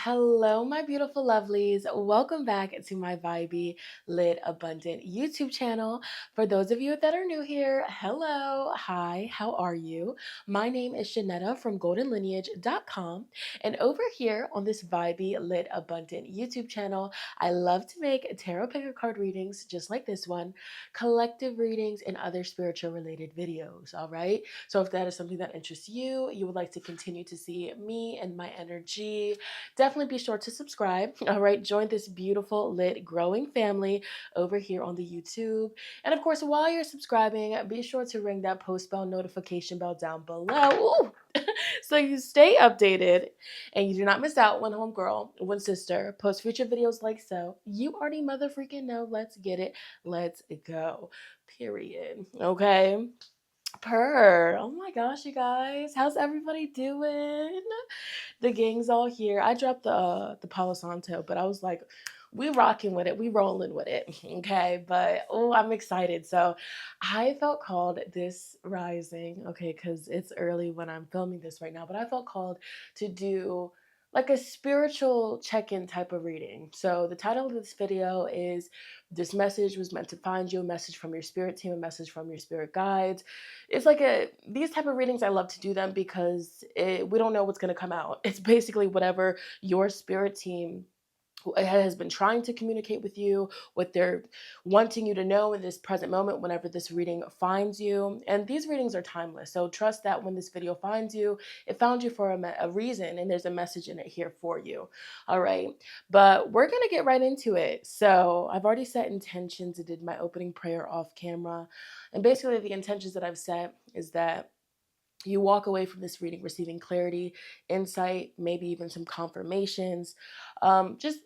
Hello, my beautiful lovelies. Welcome back to my vibey, lit, abundant YouTube channel. For those of you that are new here, hello, hi, how are you? My name is Shonnetta from goldenlineage.com. And over here on this vibey, lit, abundant YouTube channel, I love to make tarot picker card readings just like this one, collective readings, and other spiritual related videos. All right. So if that is something that interests you, you would like to continue to see me and my energy, definitely be sure to subscribe. All right, join this beautiful, lit, growing family over here on the YouTube. And of course, while you're subscribing, be sure to ring that post bell notification bell down below. Ooh. So you stay updated and you do not miss out when homegirl, when sister posts future videos like so. You already mother freaking know. Let's get it. Let's go. Period. Okay. Oh my gosh, you guys. How's everybody doing? The gang's all here. I dropped the Palo Santo, but I was like, we rocking with it, we rolling with it. Okay, but oh, I'm excited. So I felt called this rising, okay, because it's early when I'm filming this right now, but I felt called to do like a spiritual check-in type of reading. So the title of this video is "This message was meant to find you," a message from your spirit team, a message from your spirit guides. It's like these type of readings, I love to do them because we don't know what's going to come out. It's basically whatever your spirit team has been trying to communicate with you, what they're wanting you to know in this present moment whenever this reading finds you. And these readings are timeless, so trust that when this video finds you, it found you for a reason, and there's a message in it here for you. All right, but we're gonna get right into it. So I've already set intentions. I did my opening prayer off camera, and basically the intentions that I've set is that you walk away from this reading receiving clarity, insight, maybe even some confirmations, just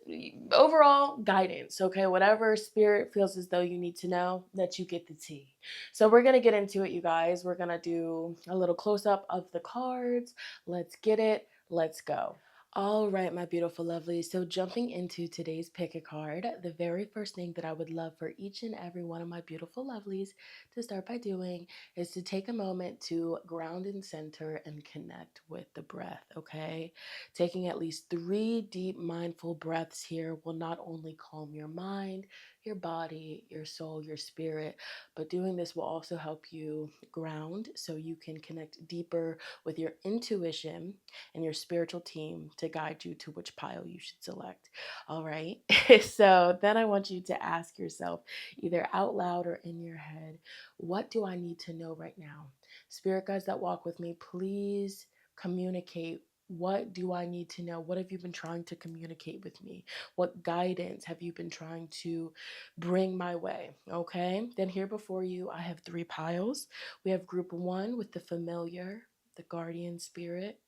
overall guidance. Okay, whatever spirit feels as though you need to know, that you get the tea. So we're gonna get into it, you guys. We're gonna do a little close up of the cards. Let's get it. Let's go. All right, my beautiful lovelies. So jumping into today's pick a card, the very first thing that I would love for each and every one of my beautiful lovelies to start by doing is to take a moment to ground and center and connect with the breath, okay? Taking at least 3 deep mindful breaths here will not only calm your mind, your body, your soul, your spirit, but doing this will also help you ground so you can connect deeper with your intuition and your spiritual team to guide you to which pile you should select. All right. So then I want you to ask yourself, either out loud or in your head, what do I need to know right now? Spirit guides that walk with me, please communicate. What do I need to know? What have you been trying to communicate with me? What guidance have you been trying to bring my way? Okay. Then here before you, I have 3 piles. We have group 1 with the familiar, the guardian spirit.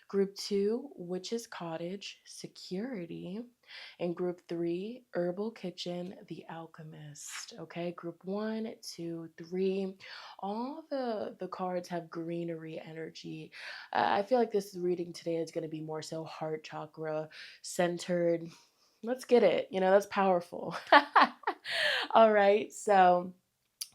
Group 2, Witch's Cottage, Security. And Group 3, Herbal Kitchen, The Alchemist. Okay, Group 1, 2, 3. All the cards have greenery energy. I feel like this reading today is going to be more so heart chakra centered. Let's get it. That's powerful. All right, so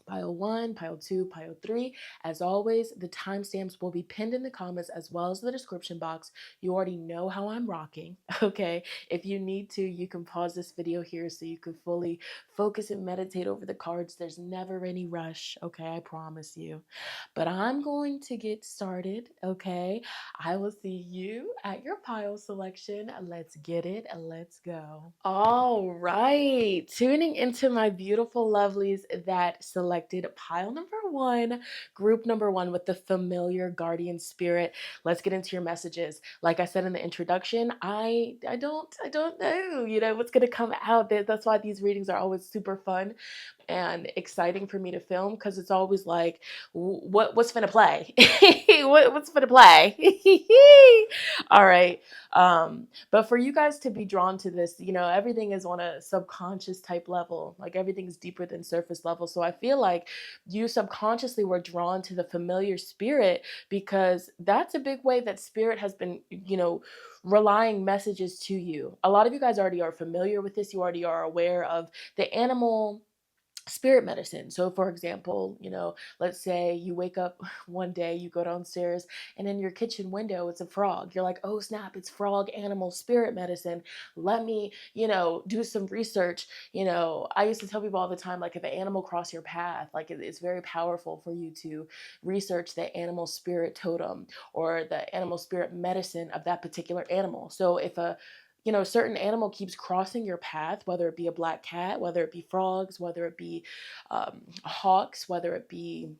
pile 1, pile 2, pile 3. As always, the timestamps will be pinned in the comments as well as the description box. You already know how I'm rocking, okay? If you need to, you can pause this video here so you can fully focus and meditate over the cards. There's never any rush, okay? I promise you. But I'm going to get started, okay? I will see you at your pile selection. Let's get it. Let's go. All right. Tuning into my beautiful lovelies that selected pile number 1, group number 1 with the familiar guardian spirit. Let's get into your messages. Like I said in the introduction, I don't know, what's going to come out. That's why these readings are always super fun and exciting for me to film, because it's always like, what's finna play? What's finna play? All right. But for you guys to be drawn to this, everything is on a subconscious type level. Like everything's deeper than surface level. So I feel like you subconsciously were drawn to the familiar spirit, because that's a big way that spirit has been, relaying messages to you. A lot of you guys already are familiar with this. You already are aware of the animal spirit medicine. So for example, let's say you wake up one day, you go downstairs, and in your kitchen window it's a frog. You're like, oh snap, it's frog animal spirit medicine. Let me, do some research. I used to tell people all the time, like, if an animal cross your path, like, it's very powerful for you to research the animal spirit totem or the animal spirit medicine of that particular animal. So if a certain animal keeps crossing your path, whether it be a black cat, whether it be frogs, whether it be hawks, whether it be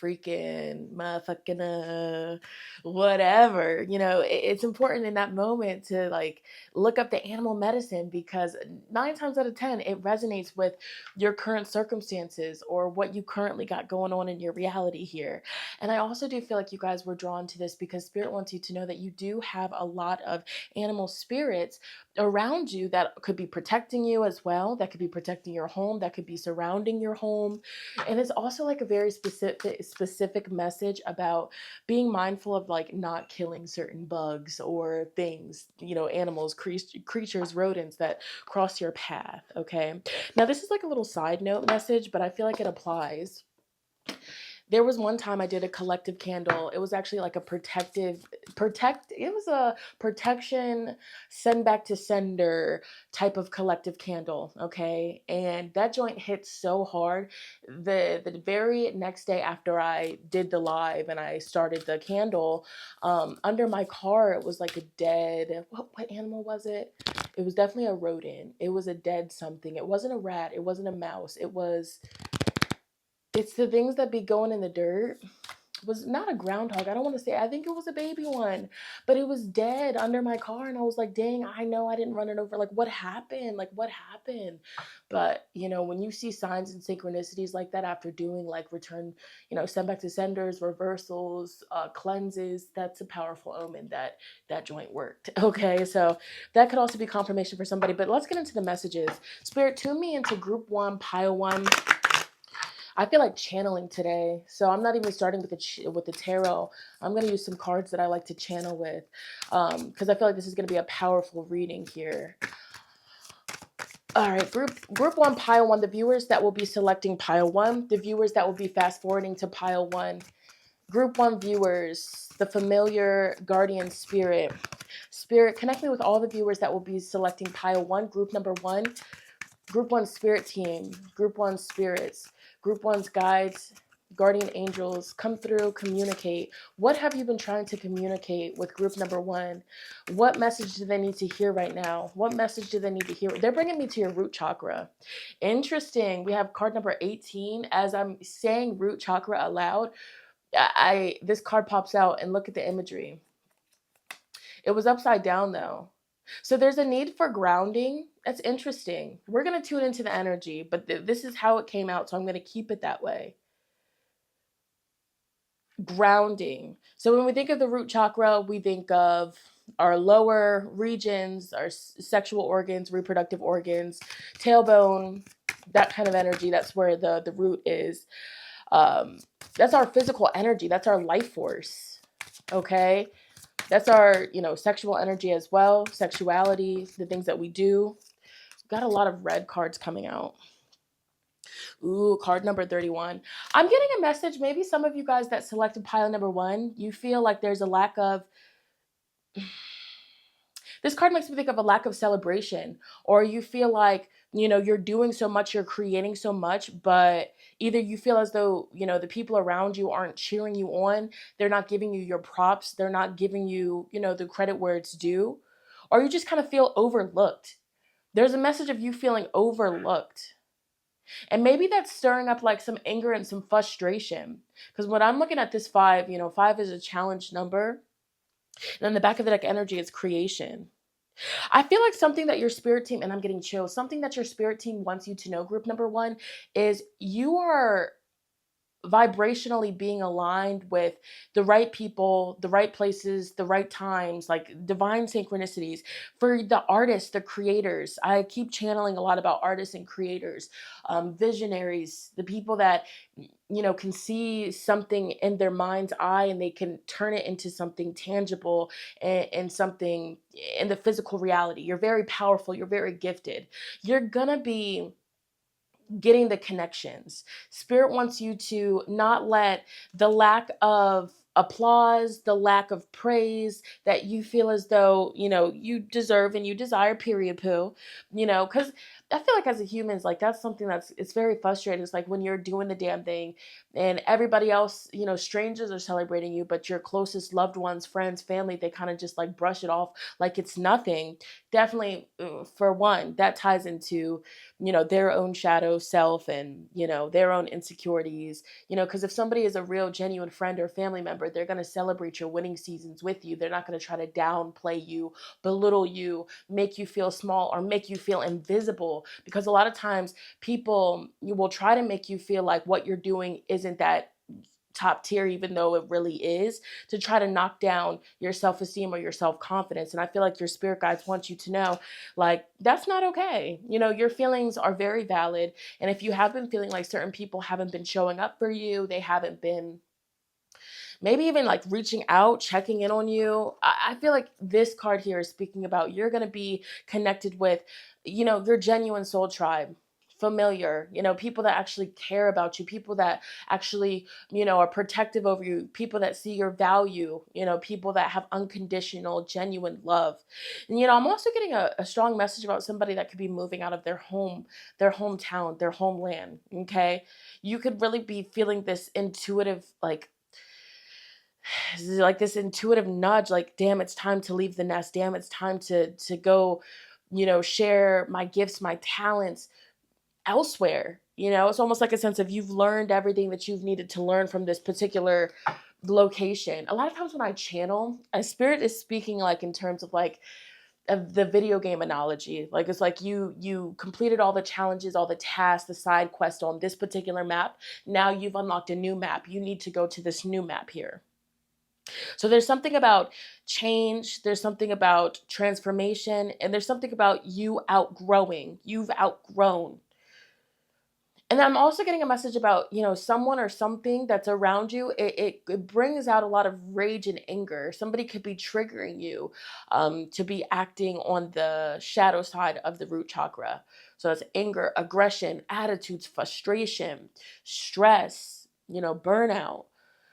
freaking motherfucking whatever, it's important in that moment to like look up the animal medicine, because 9 times out of 10 it resonates with your current circumstances or what you currently got going on in your reality here. And I also do feel like you guys were drawn to this because spirit wants you to know that you do have a lot of animal spirits around you that could be protecting you as well, that could be protecting your home, that could be surrounding your home. And it's also like a very specific message about being mindful of like not killing certain bugs or things, animals, creatures, rodents that cross your path. Okay, now this is like a little side note message, but I feel like it applies. There was one time I did a collective candle. It was actually like a it was a protection, send back to sender type of collective candle. Okay. And that joint hit so hard. The very next day after I did the live and I started the candle, under my car, it was like a dead, what animal was it? It was definitely a rodent. It was a dead something. It wasn't a rat. It wasn't a mouse. It's the things that be going in the dirt. It was not a groundhog. I don't want to say. I think it was a baby one, but it was dead under my car, and I was like, "Dang, I know I didn't run it over. Like, what happened? Like, what happened?" But when you see signs and synchronicities like that after doing like return, send back to senders, reversals, cleanses, that's a powerful omen that that joint worked. Okay, so that could also be confirmation for somebody. But let's get into the messages. Spirit, tune me into Group 1, Pile 1. I feel like channeling today, so I'm not even starting with the tarot. I'm gonna use some cards that I like to channel with, because I feel like this is gonna be a powerful reading here. All right, group 1, pile 1. The viewers that will be selecting pile 1, the viewers that will be fast forwarding to pile 1. Group 1 viewers, the familiar guardian spirit. Spirit, connect me with all the viewers that will be selecting pile 1, group number 1. Group 1 spirit team, Group 1 spirits, Group 1's guides, guardian angels, come through, communicate. What have you been trying to communicate with group number 1? What message do they need to hear right now? What message do they need to hear? They're bringing me to your root chakra. Interesting. We have card number 18. As I'm saying root chakra aloud, this card pops out, and look at the imagery. It was upside down though. So there's a need for grounding. That's interesting. We're going to tune into the energy, but this is how it came out, so I'm going to keep it that way. Grounding. So when we think of the root chakra, we think of our lower regions, our sexual organs, reproductive organs, tailbone, that kind of energy. That's where the root is. That's our physical energy. That's our life force. Okay? That's our, sexual energy as well, sexuality, the things that we do. Got a lot of red cards coming out. Ooh, card number 31. I'm getting a message. Maybe some of you guys that selected pile number 1, you feel like there's a lack of... This card makes me think of a lack of celebration, or you feel like, you're doing so much, you're creating so much, but either you feel as though, the people around you aren't cheering you on, they're not giving you your props, they're not giving you, the credit where it's due, or you just kind of feel overlooked. There's a message of you feeling overlooked. And maybe that's stirring up like some anger and some frustration. Because when I'm looking at this 5, 5 is a challenge number. And on the back of the deck energy is creation. I feel like something that your spirit team, and I'm getting chills, something that your spirit team wants you to know, group number 1, is you are vibrationally being aligned with the right people, the right places, the right times, like divine synchronicities. For the artists, the creators, I keep channeling a lot about artists and creators, visionaries, the people that can see something in their mind's eye and they can turn it into something tangible and something in the physical reality. You're very powerful, you're very gifted. You're gonna be getting the connections. Spirit wants you to not let the lack of applause, the lack of praise that you feel as though, you deserve and you desire, period, poo, because I feel like as a human, like that's something it's very frustrating. It's like when you're doing the damn thing and everybody else, strangers are celebrating you, but your closest loved ones, friends, family, they kind of just like brush it off like it's nothing. Definitely, for one, that ties into their own shadow self and their own insecurities, because if somebody is a real genuine friend or family member, they're going to celebrate your winning seasons with you. They're not going to try to downplay you, belittle you, make you feel small, or make you feel invisible, because a lot of times people will try to make you feel like what you're doing isn't that top tier, even though it really is, to try to knock down your self-esteem or your self-confidence. And I feel like your spirit guides want you to know, like, that's not okay. Your feelings are very valid. And if you have been feeling like certain people haven't been showing up for you, they haven't been maybe even like reaching out, checking in on you, I feel like this card here is speaking about you're going to be connected with, your genuine soul tribe, familiar, people that actually care about you, people that actually, are protective over you, people that see your value, people that have unconditional, genuine love. And, I'm also getting a strong message about somebody that could be moving out of their home, their hometown, their homeland. Okay. You could really be feeling this intuitive, like this intuitive nudge, like, damn, it's time to leave the nest, damn, it's time to go, share my gifts, my talents elsewhere. It's almost like a sense of you've learned everything that you've needed to learn from this particular location. A lot of times when I channel, a spirit is speaking like in terms of like of the video game analogy. Like it's like you completed all the challenges, all the tasks, the side quest on this particular map. Now you've unlocked a new map. You need to go to this new map here. So there's something about change, there's something about transformation, and there's something about you outgrowing. You've outgrown. And I'm also getting a message about, someone or something that's around you. It brings out a lot of rage and anger. Somebody could be triggering you to be acting on the shadow side of the root chakra. So that's anger, aggression, attitudes, frustration, stress, burnout.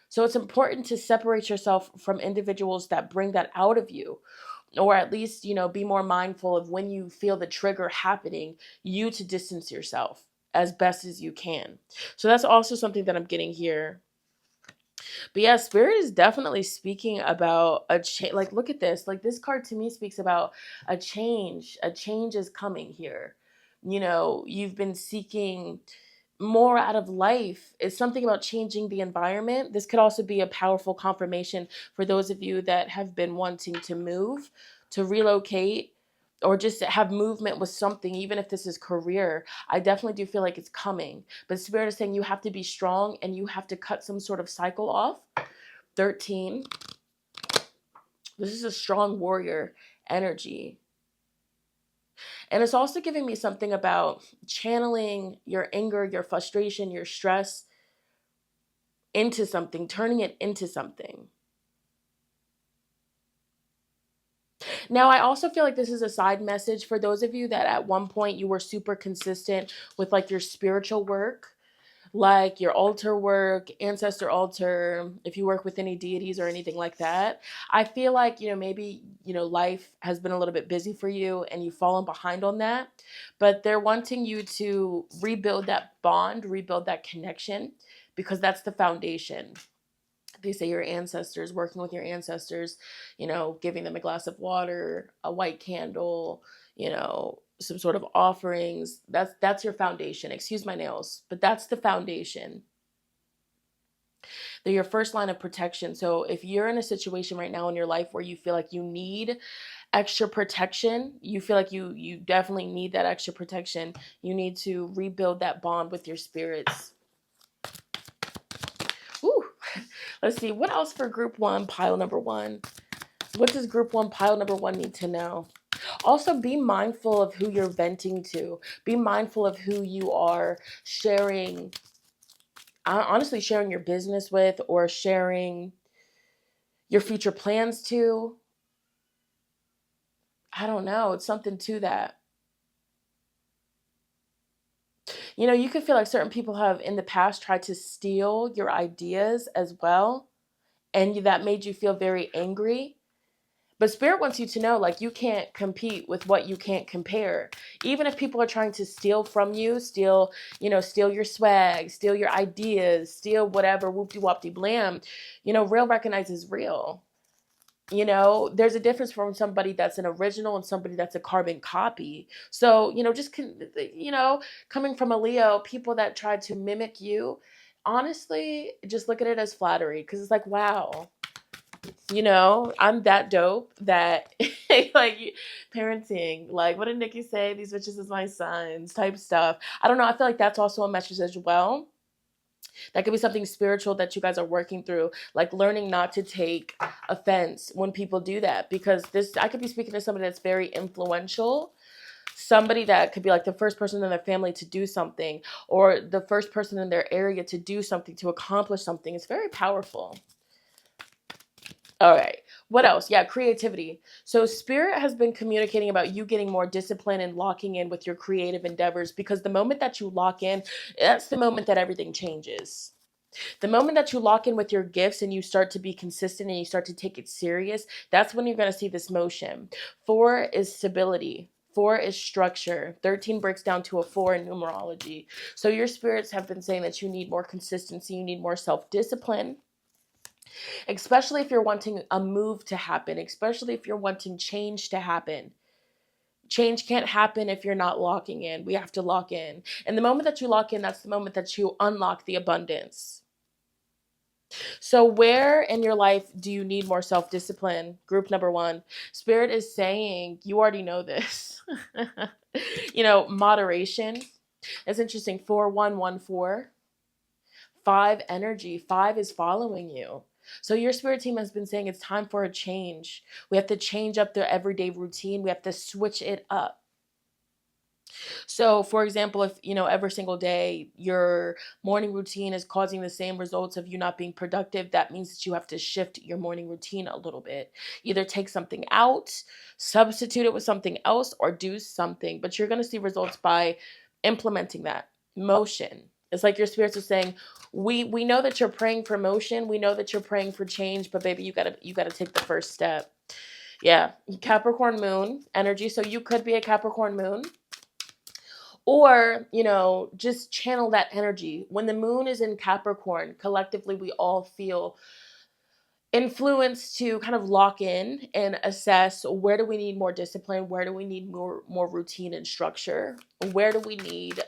So it's important to separate yourself from individuals that bring that out of you, or at least, be more mindful of when you feel the trigger happening, you to distance yourself as best as you can. So that's also something that I'm getting here. But yeah, spirit is definitely speaking about a change. Like, look at this. Like, this card to me speaks about a change. A change is coming here. You've been seeking more out of life. It's something about changing the environment. This could also be a powerful confirmation for those of you that have been wanting to move, to relocate, or just to have movement with something, even if this is career. I definitely do feel like it's coming. But Spirit is saying you have to be strong and you have to cut some sort of cycle off. 13. This is a strong warrior energy. And it's also giving me something about channeling your anger, your frustration, your stress into something, turning it into something. Now, I also feel like this is a side message for those of you that at one point you were super consistent with like your spiritual work, like your altar work, ancestor altar, if you work with any deities or anything like that. I feel like, maybe, life has been a little bit busy for you and you've fallen behind on that, but they're wanting you to rebuild that bond, rebuild that connection, because that's the foundation. They say your ancestors, working with your ancestors, giving them a glass of water, a white candle, some sort of offerings. That's your foundation. Excuse my nails, but that's the foundation. They're your first line of protection. So if you're in a situation right now in your life where you feel like you need extra protection, you feel like you definitely need that extra protection, you need to rebuild that bond with your spirits. Ooh. Let's see, what else for group one, pile number one? What does group one, pile number one need to know? Also, be mindful of who you're venting to. Be mindful of who you are sharing, honestly, sharing your business with, or sharing your future plans to. I don't know. It's something to that. You know, you could feel like certain people have in the past tried to steal your ideas as well, and that made you feel very angry. But Spirit wants you to know, like, you can't compete with what you can't compare. Even if people are trying to steal from you, steal your swag, steal your ideas, steal whatever, whoop-de-wop-de blam, real recognizes real. There's a difference from somebody that's an original and somebody that's a carbon copy. So, coming from a Leo, people that try to mimic you, honestly, just look at it as flattery, because it's like, wow, I'm that dope that like parenting, like what did Nikki say? These bitches is my sons type stuff. I don't know. I feel like that's also a message as well. That could be something spiritual that you guys are working through, like learning not to take offense when people do that. Because I could be speaking to somebody that's very influential, somebody that could be like the first person in their family to do something, or the first person in their area to do something, to accomplish something. It's very powerful. All right. What else? Yeah, creativity. So Spirit has been communicating about you getting more discipline and locking in with your creative endeavors, because the moment that you lock in, that's the moment that everything changes. The moment that you lock in with your gifts and you start to be consistent and you start to take it serious, that's when you're going to see this motion. 4 is stability. 4 is structure. 13 breaks down to a 4 in numerology. So your spirits have been saying that you need more consistency, you need more self-discipline. Especially if you're wanting a move to happen, especially if you're wanting change to happen. Change can't happen if you're not locking in. We have to lock in. And the moment that you lock in, that's the moment that you unlock the abundance. So where in your life do you need more self-discipline? Group number 1. Spirit is saying, you already know this. Moderation. It's interesting. 4114. 5 energy. 5 is following you. So your spirit team has been saying it's time for a change. We have to change up the everyday routine. We have to switch it up. So, for example, if, every single day your morning routine is causing the same results of you not being productive, that means that you have to shift your morning routine a little bit. Either take something out, substitute it with something else, or do something. But you're going to see results by implementing that motion. It's like your spirits are saying, we know that you're praying for motion. We know that you're praying for change, but baby, you gotta take the first step. Yeah. Capricorn moon energy. So you could be a Capricorn moon, or, just channel that energy. When the moon is in Capricorn, collectively, we all feel influenced to kind of lock in and assess, where do we need more discipline? Where do we need more routine and structure? Where do we need,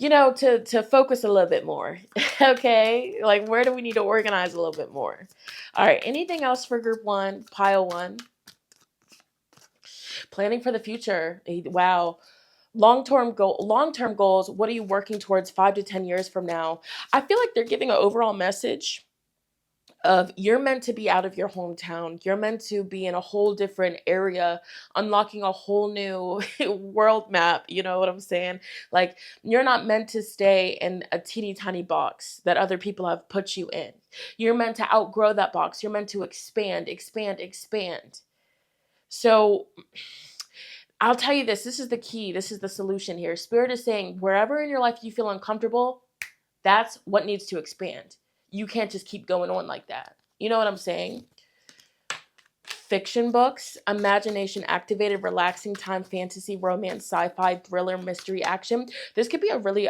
to focus a little bit more. Okay. Like, where do we need to organize a little bit more? All right. Anything else for group 1, pile 1? Planning for the future. Wow. Long-term goals. What are you working towards 5 to 10 years from now? I feel like they're giving an overall message of, you're meant to be out of your hometown. You're meant to be in a whole different area, unlocking a whole new world map. You know what I'm saying? Like, you're not meant to stay in a teeny tiny box that other people have put you in. You're meant to outgrow that box. You're meant to expand. So I'll tell you this is the key. This is the solution here. Spirit is saying, wherever in your life you feel uncomfortable, that's what needs to expand. You can't just keep going on like that. You know what I'm saying? Fiction books, imagination activated, relaxing time, fantasy, romance, sci-fi, thriller, mystery, action. This could be a really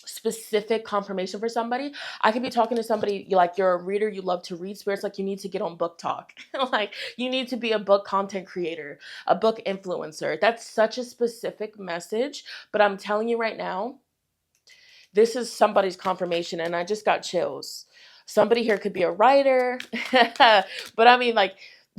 specific confirmation for somebody. I could be talking to somebody, like, you're a reader, you love to read. Spirits like, you need to get on Book Talk. Like, you need to be a book content creator, a book influencer. That's such a specific message, but I'm telling you right now, this is somebody's confirmation, and I just got chills. Somebody here could be a writer, but I mean, like,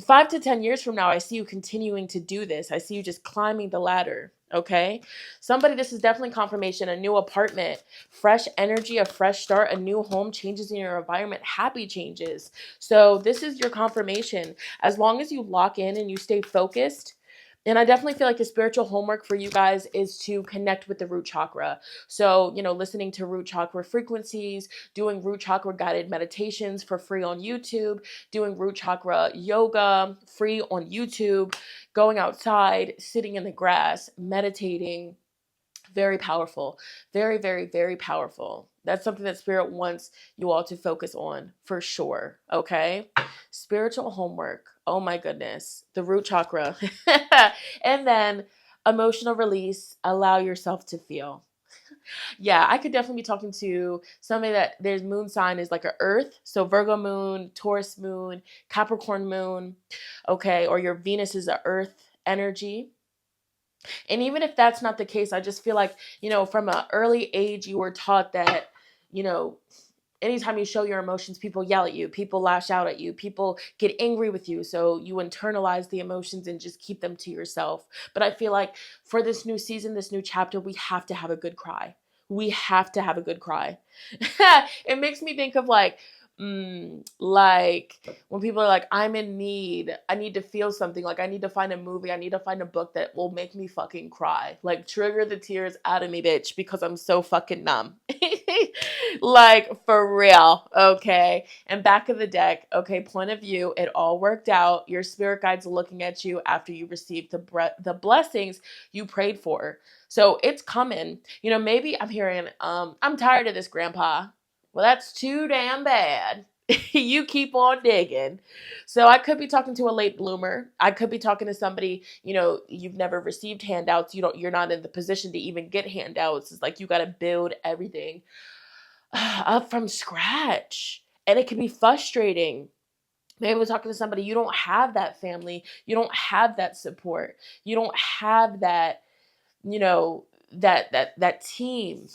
5 to 10 years from now, I see you continuing to do this. I see you just climbing the ladder. Okay. Somebody, this is definitely confirmation. A new apartment, fresh energy, a fresh start, a new home, changes in your environment, happy changes. So this is your confirmation. As long as you lock in and you stay focused, And I definitely feel like the spiritual homework for you guys is to connect with the root chakra. So, listening to root chakra frequencies, doing root chakra guided meditations for free on YouTube, doing root chakra yoga free on YouTube, going outside, sitting in the grass, meditating. Very powerful. Very, very, very powerful. That's something that Spirit wants you all to focus on for sure. Okay. Spiritual homework. Oh my goodness. The root chakra. And then emotional release. Allow yourself to feel. Yeah, I could definitely be talking to somebody that their moon sign is like a earth. So Virgo moon, Taurus moon, Capricorn moon. Okay. Or your Venus is a earth energy. And even if that's not the case, I just feel like, from an early age, you were taught that, you know, anytime you show your emotions, people yell at you, people lash out at you, people get angry with you. So you internalize the emotions and just keep them to yourself. But I feel like for this new season, this new chapter, we have to have a good cry. We have to have a good cry. It makes me think of like when people are like, I'm in need, I need to feel something, like I need to find a movie, I need to find a book that will make me fucking cry, like trigger the tears out of me, bitch, because I'm so fucking numb. Like for real. Okay. And back of the deck. Okay. Point of view. It all worked out. Your spirit guides looking at you after you received the blessings you prayed for. So it's coming. Maybe I'm hearing, I'm tired of this, Grandpa. Well, that's too damn bad. You keep on digging. So I could be talking to a late bloomer. I could be talking to somebody, you've never received handouts. You're not in the position to even get handouts. It's like you got to build everything up from scratch. And it can be frustrating. Maybe we're talking to somebody, you don't have that family. You don't have that support. You don't have that, that team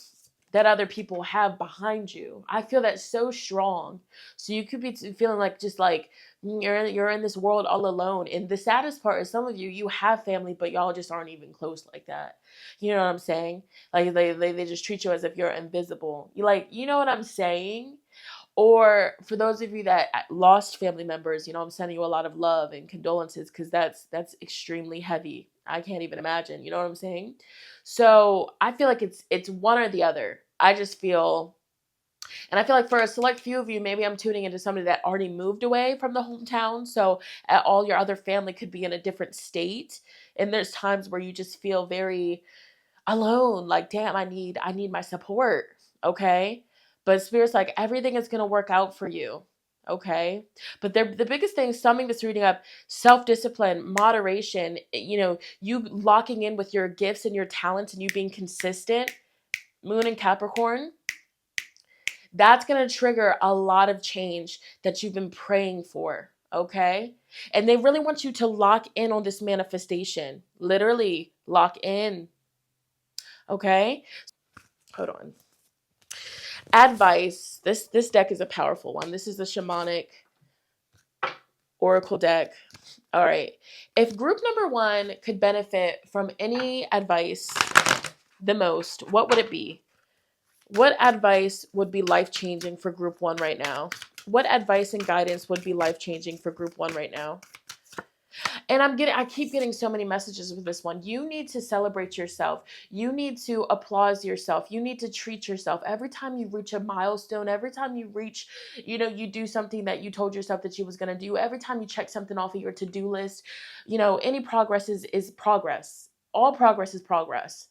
that other people have behind you. I feel that so strong. So you could be feeling like just like you're in this world all alone. And the saddest part is some of you have family, but y'all just aren't even close like that. You know what I'm saying? Like they just treat you as if you're invisible. You know what I'm saying? Or for those of you that lost family members, I'm sending you a lot of love and condolences, because that's extremely heavy. I can't even imagine. You know what I'm saying? So I feel like it's one or the other. I just feel, and I feel like for a select few of you, maybe I'm tuning into somebody that already moved away from the hometown. So all your other family could be in a different state. And there's times where you just feel very alone. Like, damn, I need my support. Okay. But Spirit's like, everything is going to work out for you. Okay. But the biggest thing, summing this reading up, self-discipline, moderation, you locking in with your gifts and your talents and you being consistent, Moon and Capricorn, that's going to trigger a lot of change that you've been praying for. Okay. And they really want you to lock in on this manifestation. Literally lock in. Okay. Hold on. Advice. This deck is a powerful one. This is the shamanic oracle deck. All right. If group number 1 could benefit from any advice the most, what would it be? What advice would be life-changing for group 1 right now? What advice and guidance would be life-changing for group 1 right now? And I keep getting so many messages with this one. You need to celebrate yourself. You need to applaud yourself. You need to treat yourself. Every time you reach a milestone, every time you reach, you do something that you told yourself that you was going to do, every time you check something off of your to-do list, any progress is progress. All progress is progress.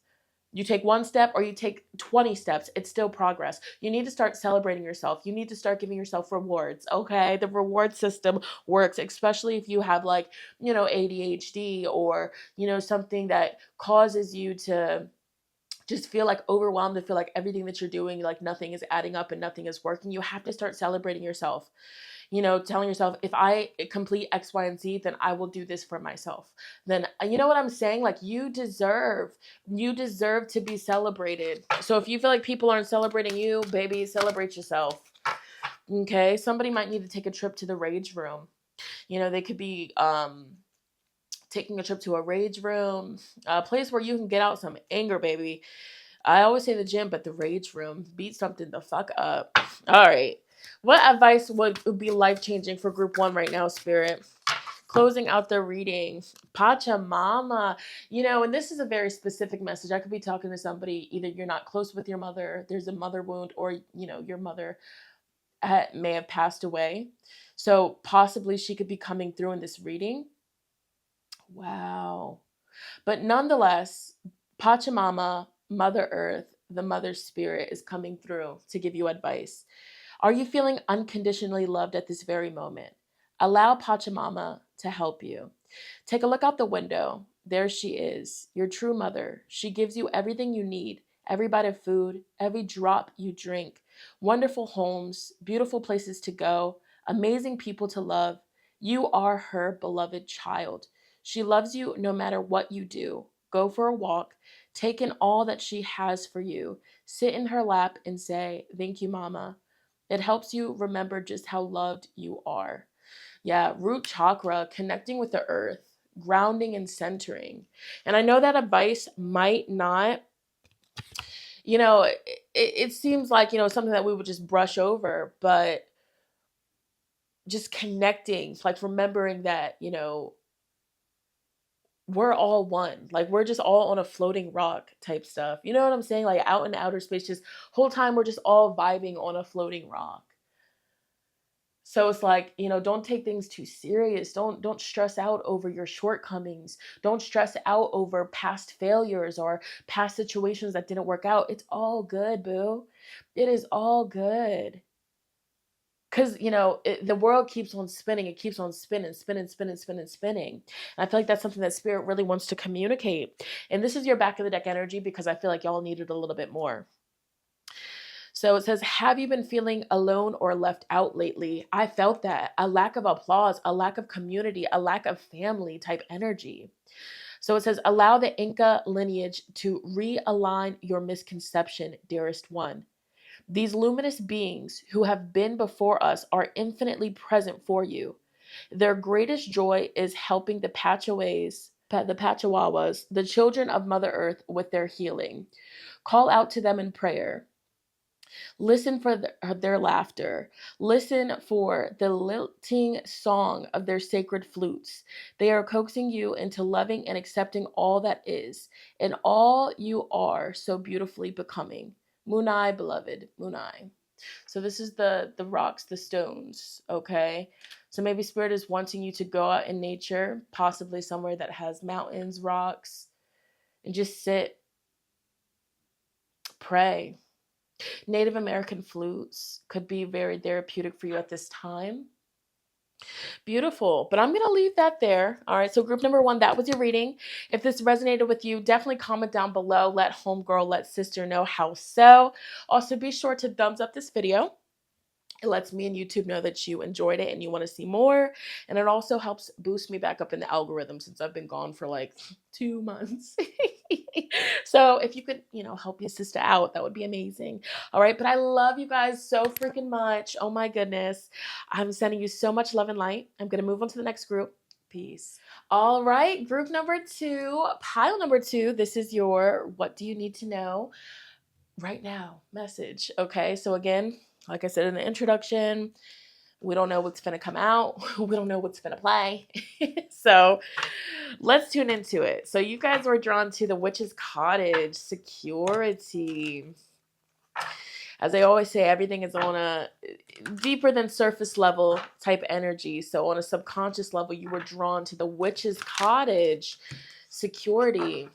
You take one step or you take 20 steps, it's still progress. You need to start celebrating yourself. You need to start giving yourself rewards, okay? The reward system works, especially if you have ADHD or, something that causes you to just feel like overwhelmed and feel like everything that you're doing, like nothing is adding up and nothing is working. You have to start celebrating yourself. Telling yourself, if I complete X, Y, and Z, then I will do this for myself. Then, you know what I'm saying? Like, you deserve to be celebrated. So if you feel like people aren't celebrating you, baby, celebrate yourself. Okay? Somebody might need to take a trip to the rage room. They could be taking a trip to a rage room, a place where you can get out some anger, baby. I always say the gym, but the rage room, beat something the fuck up. All right. What advice would be life-changing for group 1 right now, Spirit? Closing out the reading, Pachamama. You know, and this is a very specific message. I could be talking to somebody, either you're not close with your mother, there's a mother wound, or, you know, your mother may have passed away. So possibly she could be coming through in this reading. Wow. But nonetheless, Pachamama, Mother Earth, the Mother Spirit is coming through to give you advice. Are you feeling unconditionally loved at this very moment? Allow Pachamama to help you. Take a look out the window. There she is, your true mother. She gives you everything you need, every bite of food, every drop you drink, wonderful homes, beautiful places to go, amazing people to love. You are her beloved child. She loves you no matter what you do. Go for a walk. Take in all that she has for you. Sit in her lap and say, "Thank you, Mama." It helps you remember just how loved you are. Yeah, root chakra, connecting with the earth, grounding and centering. And I know that advice might not, you know, it seems like, you know, something that we would just brush over, but just connecting, like remembering that, you know, we're all one. Like we're just all on a floating rock type stuff. You know what I'm saying? Like out in outer space, just whole time we're just all vibing on a floating rock. So it's like, you know, don't take things too serious. Don't stress out over your shortcomings. Don't stress out over past failures or past situations that didn't work out. It's all good, boo. It is all good. Because, you know, the world keeps on spinning. It keeps on spinning, spinning, spinning, spinning, spinning. And I feel like that's something that Spirit really wants to communicate. And this is your back of the deck energy because I feel like y'all needed a little bit more. So it says, have you been feeling alone or left out lately? I felt that. A lack of applause, a lack of community, a lack of family type energy. So it says, allow the Inca lineage to realign your misconception, dearest one. These luminous beings who have been before us are infinitely present for you. Their greatest joy is helping the Pachawawas, the children of Mother Earth, with their healing. Call out to them in prayer. Listen for their laughter. Listen for the lilting song of their sacred flutes. They are coaxing you into loving and accepting all that is and all you are so beautifully becoming. Munai, beloved, Munai. So this is the rocks, the stones, okay? So maybe Spirit is wanting you to go out in nature, possibly somewhere that has mountains, rocks, and just sit, pray. Native American flutes could be very therapeutic for you at this time. Beautiful. But I'm going to leave that there. All right. So group number 1, that was your reading. If this resonated with you, definitely comment down below. Let homegirl, let sister know how so. Also, be sure to thumbs up this video. It lets me and YouTube know that you enjoyed it and you want to see more. And it also helps boost me back up in the algorithm since I've been gone for like 2 months. So if you could, you know, help your sister out, that would be amazing. All right. But I love you guys so freaking much. Oh my goodness. I'm sending you so much love and light. I'm going to move on to the next group. Peace. All right. Group number 2, pile number 2. This is your what do you need to know right now message. Okay. So again, like I said in the introduction, we don't know what's going to come out. We don't know what's going to play. So let's tune into it. So you guys were drawn to the Witch's Cottage, security. As I always say, everything is on a deeper than surface level type energy. So on a subconscious level, you were drawn to the Witch's Cottage, security.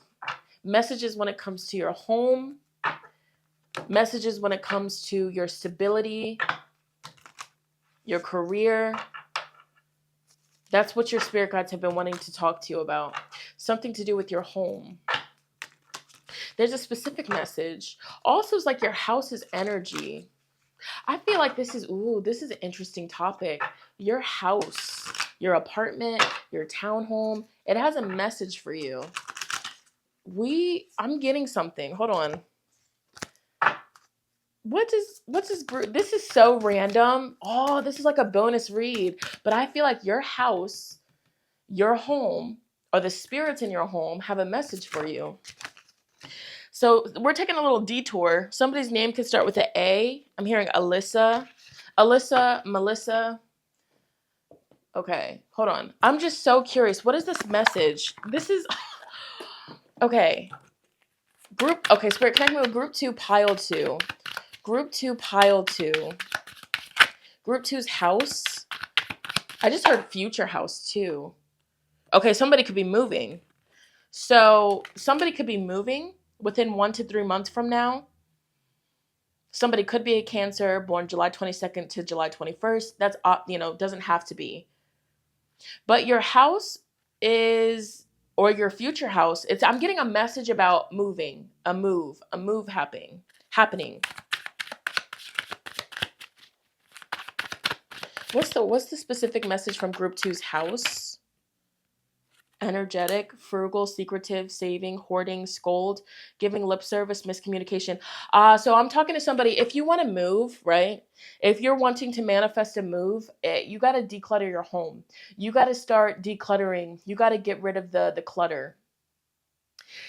Messages when it comes to your home. Messages when it comes to your stability, your career. That's what your spirit guides have been wanting to talk to you about. Something to do with your home. There's a specific message. Also, it's like your house's energy. I feel like this is an interesting topic. Your house, your apartment, your townhome, it has a message for you. I'm getting something. Hold on. What's this group? This is so random. Oh, this is like a bonus read. But I feel like your house, your home, or the spirits in your home have a message for you. So we're taking a little detour. Somebody's name could start with an A. I'm hearing Alyssa, Melissa. Okay, hold on. I'm just so curious. What is this message? This is okay. Group. Okay, Spirit, connect me with group 2, pile 2. Group 2, pile 2. Group 2's house. I just heard future house too. Okay, somebody could be moving. So somebody could be moving within 1 to 3 months from now. Somebody could be a Cancer born July 22nd to July 21st. That's, doesn't have to be. But your house is, or your future house, I'm getting a message about moving, a move happening. What's the specific message from group 2's house? Energetic, frugal, secretive, saving, hoarding, scold, giving lip service, miscommunication. So I'm talking to somebody. If you want to move, right? If you're wanting to manifest a move, you got to declutter your home. You got to start decluttering. You got to get rid of the clutter.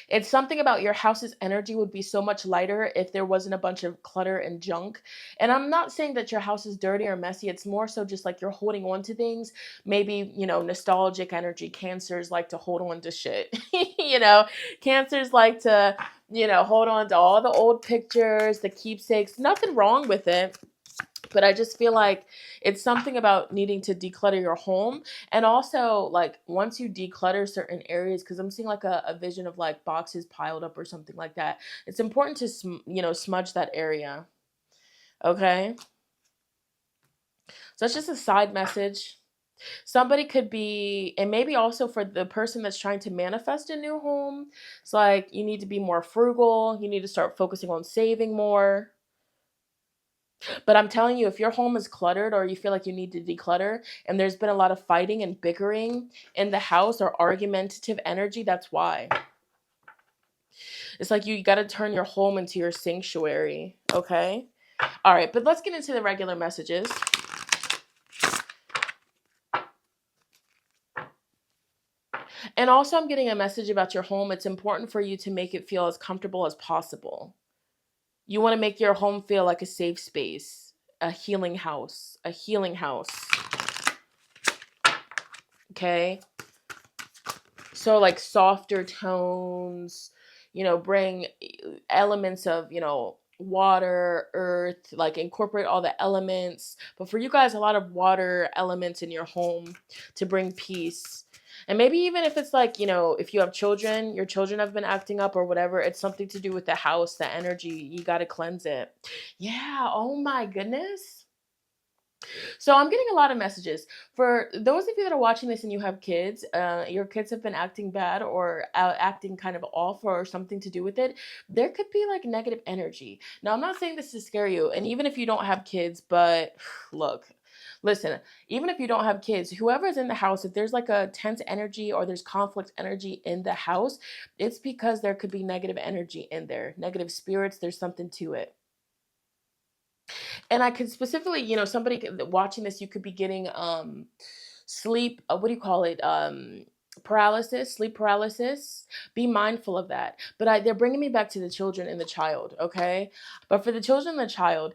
It's something about your house's energy would be so much lighter if there wasn't a bunch of clutter and junk. And I'm not saying that your house is dirty or messy. It's more so just like you're holding on to things. Maybe, nostalgic energy. Cancers like to hold on to shit. Cancers like to, hold on to all the old pictures, the keepsakes. Nothing wrong with it. But I just feel like it's something about needing to declutter your home. And also, like, once you declutter certain areas, because I'm seeing like a vision of like boxes piled up or something like that, it's important to, smudge that area. Okay? So that's just a side message. Somebody could be, and maybe also for the person that's trying to manifest a new home, it's like you need to be more frugal. You need to start focusing on saving more. But I'm telling you, if your home is cluttered or you feel like you need to declutter and there's been a lot of fighting and bickering in the house or argumentative energy, that's why. It's like you got to turn your home into your sanctuary, okay? All right, but let's get into the regular messages. And also, I'm getting a message about your home. It's important for you to make it feel as comfortable as possible. You want to make your home feel like a safe space, a healing house. Okay? So like softer tones, bring elements of, water, earth, like incorporate all the elements. But for you guys, a lot of water elements in your home to bring peace. And maybe even if it's like, if you have children, your children have been acting up or whatever, it's something to do with the house, the energy. You got to cleanse it. Yeah. Oh my goodness. So I'm getting a lot of messages. For those of you that are watching this and you have kids, your kids have been acting bad or acting kind of off or something to do with it, there could be like negative energy. Now, I'm not saying this to scare you, and even if you don't have kids, but look, listen, even if you don't have kids, whoever's in the house, if there's like a tense energy or there's conflict energy in the house, it's because there could be negative energy in there, negative spirits, there's something to it. And I could specifically, somebody watching this, you could be getting sleep, what do you call it? Sleep paralysis. Be mindful of that. But they're bringing me back to the children and the child, okay? But for the children and the child,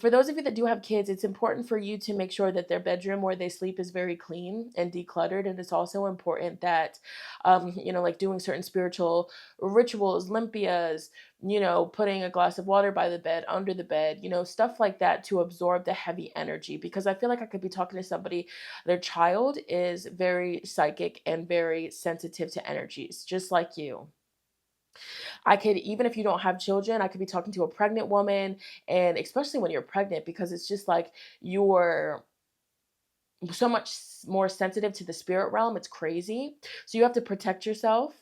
for those of you that do have kids, it's important for you to make sure that their bedroom where they sleep is very clean and decluttered. And it's also important that, like doing certain spiritual rituals, limpias, putting a glass of water by the bed, under the bed, stuff like that to absorb the heavy energy. Because I feel like I could be talking to somebody, their child is very psychic and very sensitive to energies, just like you. I could, even if you don't have children, I could be talking to a pregnant woman, and especially when you're pregnant, because it's just like you're so much more sensitive to the spirit realm. It's crazy. So you have to protect yourself.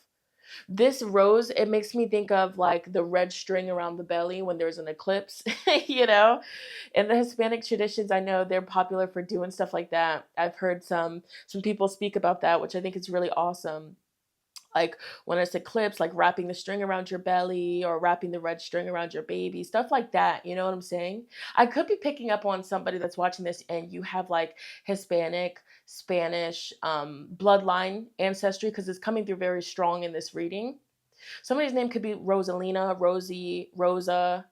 This rose, it makes me think of like the red string around the belly when there's an eclipse, In the Hispanic traditions, I know they're popular for doing stuff like that. I've heard some people speak about that, which I think is really awesome. Like when it's eclipse, like wrapping the string around your belly or wrapping the red string around your baby, stuff like that. You know what I'm saying? I could be picking up on somebody that's watching this and you have like Hispanic, Spanish, bloodline ancestry, because it's coming through very strong in this reading. Somebody's name could be Rosalina, Rosie, Rosa,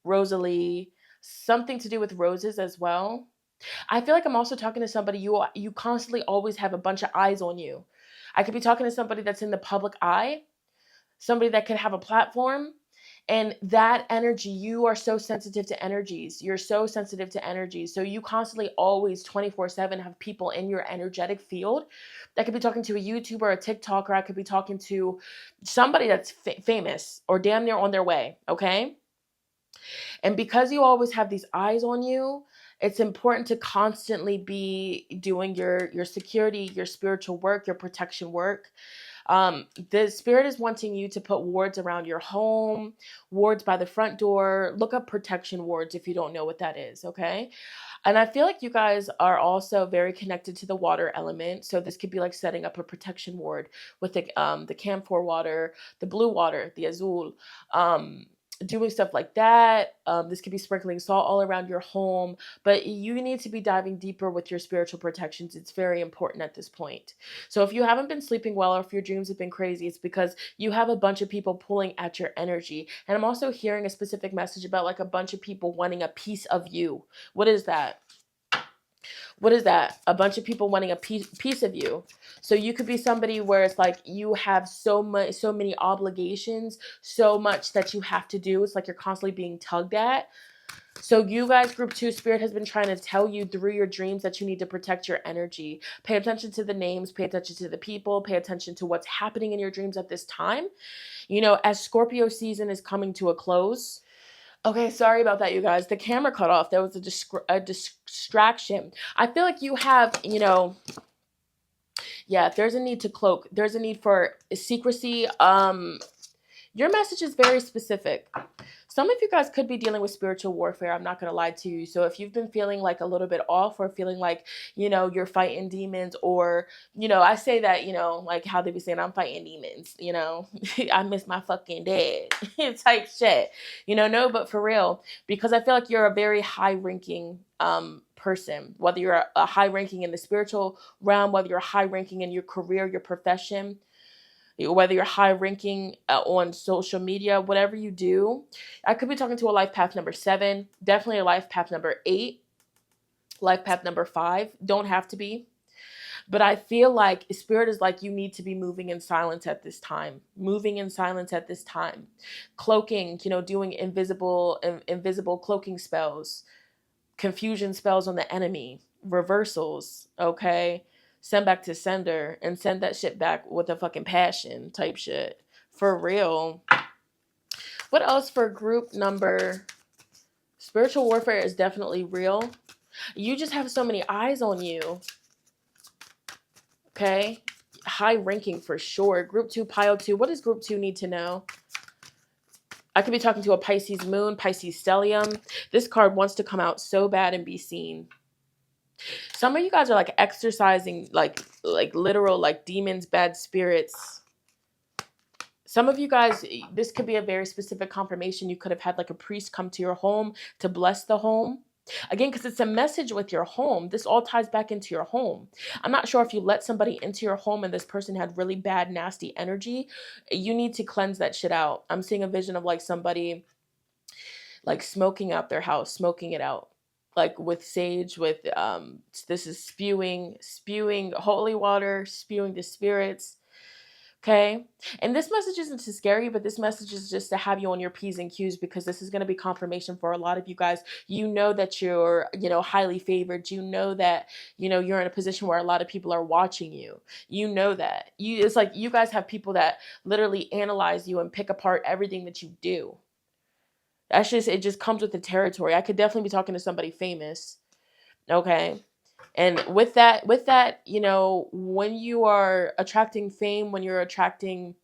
Rosalie, something to do with roses as well. I feel like I'm also talking to somebody, you constantly always have a bunch of eyes on you. I could be talking to somebody that's in the public eye, somebody that could have a platform. And that energy, you are so sensitive to energies. You're so sensitive to energies. So you constantly always 24/7 have people in your energetic field. I could be talking to a YouTuber, a TikToker. I could be talking to somebody that's famous or damn near on their way. Okay. And because you always have these eyes on you, it's important to constantly be doing your security, your spiritual work, your protection work. The spirit is wanting you to put wards around your home, wards by the front door. Look up protection wards if you don't know what that is, okay? And I feel like you guys are also very connected to the water element. So this could be like setting up a protection ward with the camphor water, the blue water, the azul. Doing stuff like that. This could be sprinkling salt all around your home, but you need to be diving deeper with your spiritual protections. It's very important at this point. So if you haven't been sleeping well or if your dreams have been crazy, it's because you have a bunch of people pulling at your energy. And I'm also hearing a specific message about like a bunch of people wanting a piece of you. What is that? What is that? A bunch of people wanting a piece of you. So you could be somebody where it's like you have so many obligations, so much that you have to do. It's like you're constantly being tugged at. So you guys, group 2, spirit has been trying to tell you through your dreams that you need to protect your energy. Pay attention to the names, pay attention to the people, pay attention to what's happening in your dreams at this time. You know, as Scorpio season is coming to a close. Okay, sorry about that, you guys. The camera cut off. There was a distraction. I feel like you have, yeah, there's a need to cloak. There's a need for secrecy. Your message is very specific. Some of you guys could be dealing with spiritual warfare. I'm not going to lie to you. So if you've been feeling like a little bit off or feeling like, you're fighting demons or, I say that, like how they be saying, I'm fighting demons, I miss my fucking dad type shit, no, but for real, because I feel like you're a very high ranking person, whether you're a high ranking in the spiritual realm, whether you're high ranking in your career, your profession, whether you're high ranking on social media, whatever you do. I could be talking to a life path number 7, definitely a life path number 8, life path number 5. Don't have to be. But I feel like spirit is like you need to be moving in silence at this time. Moving in silence at this time. Cloaking, doing invisible cloaking spells. Confusion spells on the enemy. Reversals, okay? Send back to sender and send that shit back with a fucking passion type shit. For real. What else for group number? Spiritual warfare is definitely real. You just have so many eyes on you. Okay? High ranking for sure. Group 2, pile 2. What does group 2 need to know? I could be talking to a Pisces moon, Pisces stellium. This card wants to come out so bad and be seen. Some of you guys are like exercising like literal like demons, bad spirits. Some of you guys, this could be a very specific confirmation. You could have had like a priest come to your home to bless the home. Again, because it's a message with your home. This all ties back into your home. I'm not sure if you let somebody into your home and this person had really bad, nasty energy. You need to cleanse that shit out. I'm seeing a vision of like somebody like smoking out their house, smoking it out. Like with sage, with this is spewing holy water, spewing the spirits. Okay. And this message isn't to scare you, but this message is just to have you on your P's and Q's, because this is going to be confirmation for a lot of you guys. You know that you're, highly favored. You know that, you're in a position where a lot of people are watching you. You know that. It's like you guys have people that literally analyze you and pick apart everything that you do. That's just, it just comes with the territory. I could definitely be talking to somebody famous. Okay. And with that, when you are attracting fame, when you're attracting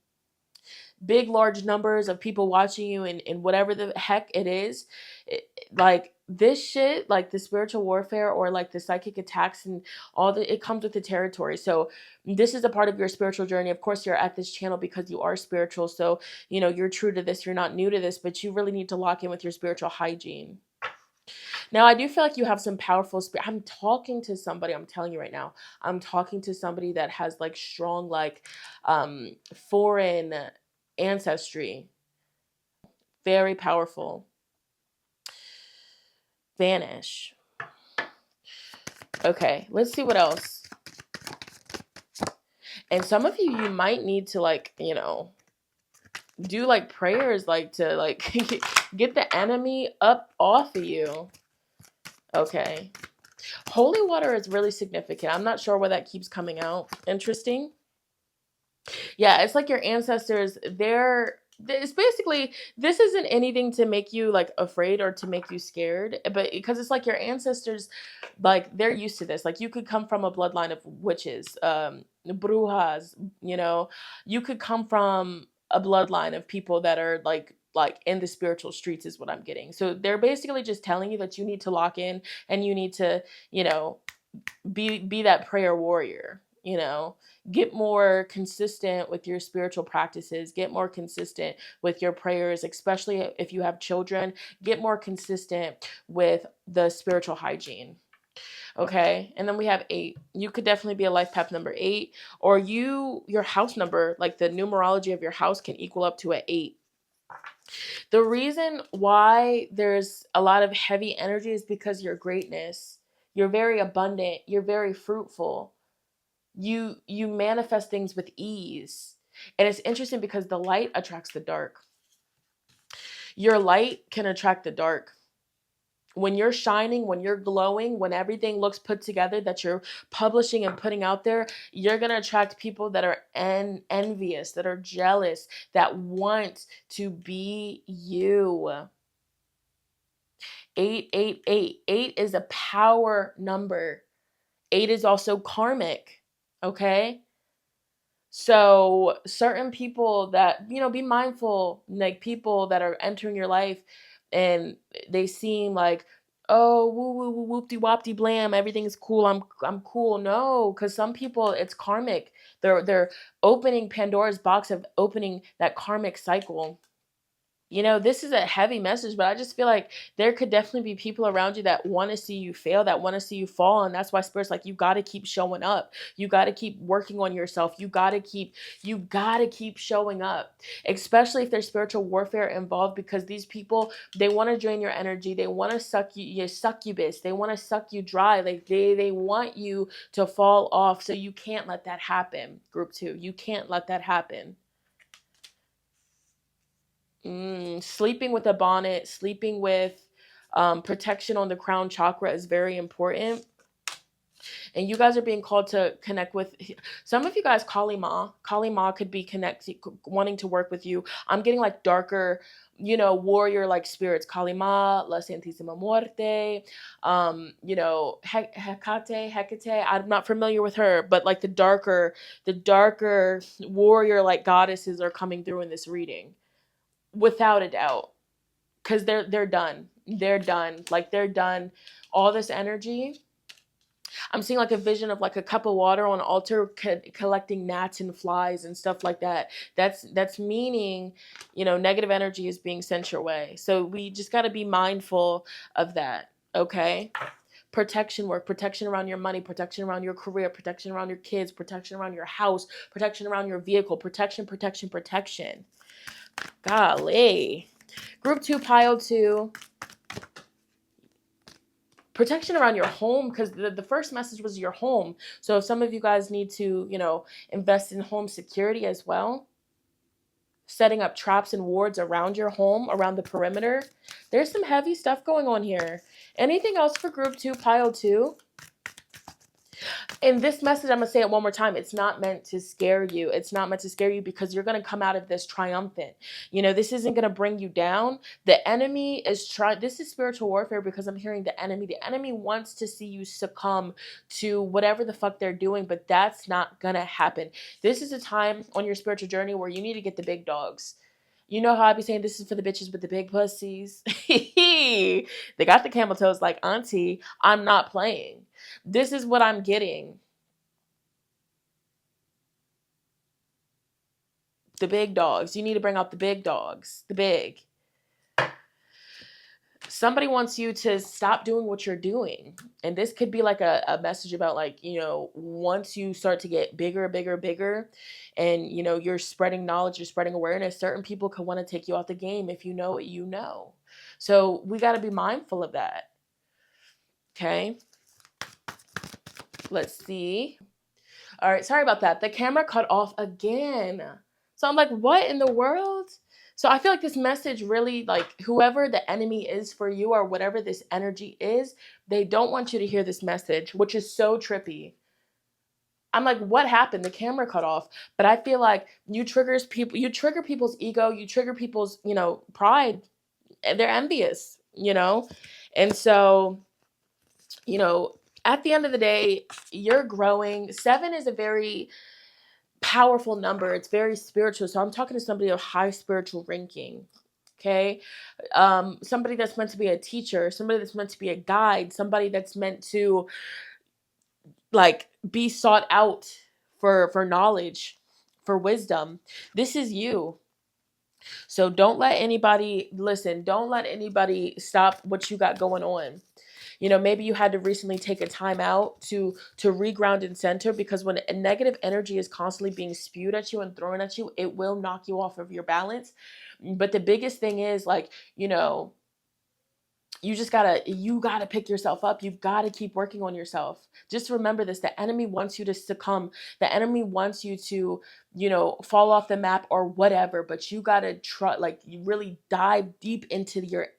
big, large numbers of people watching you and whatever the heck it is, like this shit, like the spiritual warfare or like the psychic attacks and it comes with the territory. So this is a part of your spiritual journey. Of course, you're at this channel because you are spiritual. So, you're true to this. You're not new to this, but you really need to lock in with your spiritual hygiene. Now, I do feel like you have some powerful spirit. I'm talking to somebody, I'm telling you right now, I'm talking to somebody that has like strong, like foreign ancestry. Very powerful. Vanish. Okay, let's see what else. And some of you might need to, like, you know, do like prayers, like to like get the enemy up off of you. Okay. Holy water is really significant. I'm not sure why that keeps coming out. Interesting. Yeah, it's like your ancestors, it's basically, this isn't anything to make you like afraid or to make you scared, but because it's like your ancestors, like they're used to this. Like you could come from a bloodline of witches, brujas, you know, you could come from a bloodline of people that are like in the spiritual streets is what I'm getting. So they're basically just telling you that you need to lock in and you need to, you know, be that prayer warrior, you know, get more consistent with your spiritual practices, get more consistent with your prayers, especially if you have children, get more consistent with the spiritual hygiene. Okay. And then we have 8. You could definitely be a life path number 8, or your house number, like the numerology of your house can equal up to an 8. The reason why there's a lot of heavy energy is because your greatness, you're very abundant, you're very fruitful. You manifest things with ease. And it's interesting because the light attracts the dark. Your light can attract the dark. When you're shining, when you're glowing, when everything looks put together that you're publishing and putting out there, you're going to attract people that are envious, that are jealous, that want to be you. 888. 8 is a power number. 8 is also karmic. Okay? So certain people that, you know, be mindful, like people that are entering your life and they seem like, oh, woo woo woo whoopty wopty blam, everything's cool, I'm cool. No, because some people, it's karmic. They're opening Pandora's box of opening that karmic cycle. You know, this is a heavy message, but I just feel like there could definitely be people around you that want to see you fail, that want to see you fall. And that's why Spirit's like, you got to keep showing up. You got to keep working on yourself. You got to keep showing up, especially if there's spiritual warfare involved, because these people, they want to drain your energy. They want to suck you, you succubus. They want to suck you dry. Like they want you to fall off. So you can't let that happen. Group 2, you can't let that happen. Sleeping with a bonnet, sleeping with protection on the crown chakra is very important. And you guys are being called to connect with some of you guys. Kali Ma could be wanting to work with you. I'm getting like darker, you know, warrior like spirits. Kali Ma, La Santísima Muerte, you know, Hecate. I'm not familiar with her, but like the darker warrior like goddesses are coming through in this reading. Without a doubt, because they're done. Like they're done. All this energy. I'm seeing like a vision of like a cup of water on an altar, collecting gnats and flies and stuff like that. That's meaning, you know, negative energy is being sent your way. So we just got to be mindful of that. Okay. Protection work, protection around your money, protection around your career, protection around your kids, protection around your house, protection around your vehicle, protection. Golly. Group 2, pile 2. Protection around your home, because the first message was your home. So if some of you guys need to, you know, invest in home security as well, setting up traps and wards around your home, around the perimeter. There's some heavy stuff going on here. Anything else for group 2, pile 2? In this message, I'm going to say it one more time. It's not meant to scare you. It's not meant to scare you, because you're going to come out of this triumphant. You know, this isn't going to bring you down. The enemy is trying. This is spiritual warfare, because I'm hearing the enemy. The enemy wants to see you succumb to whatever the fuck they're doing, but that's not going to happen. This is a time on your spiritual journey where you need to get the big dogs. You know how I be saying this is for the bitches with the big pussies? They got the camel toes like auntie. I'm not playing. This is what I'm getting. The big dogs. You need to bring out the big dogs. The big. Somebody wants you to stop doing what you're doing. And this could be like a message about, like, you know, once you start to get bigger, and, you know, you're spreading knowledge, you're spreading awareness, certain people could want to take you out the game if you know what you know. So we got to be mindful of that. Okay. Let's see. All right, sorry about that. The camera cut off again. So I'm like, what in the world? So I feel like this message really, like, whoever the enemy is for you or whatever this energy is, they don't want you to hear this message, which is so trippy. I'm like, what happened? The camera cut off. But I feel like you trigger people's ego, you trigger people's, pride. And they're envious, And so, at the end of the day, you're growing. 7 is a very powerful number. It's very spiritual. So I'm talking to somebody of high spiritual ranking. Okay. Somebody that's meant to be a teacher, somebody that's meant to be a guide, somebody that's meant to like be sought out for knowledge, for wisdom. This is you. So don't let anybody stop what you got going on. Maybe you had to recently take a time out to reground and center, because when a negative energy is constantly being spewed at you and thrown at you, it will knock you off of your balance. But the biggest thing is, like, you gotta pick yourself up. You've got to keep working on yourself. Just remember this: the enemy wants you to succumb. The enemy wants you to, fall off the map or whatever. But you gotta try, like, you really dive deep into your,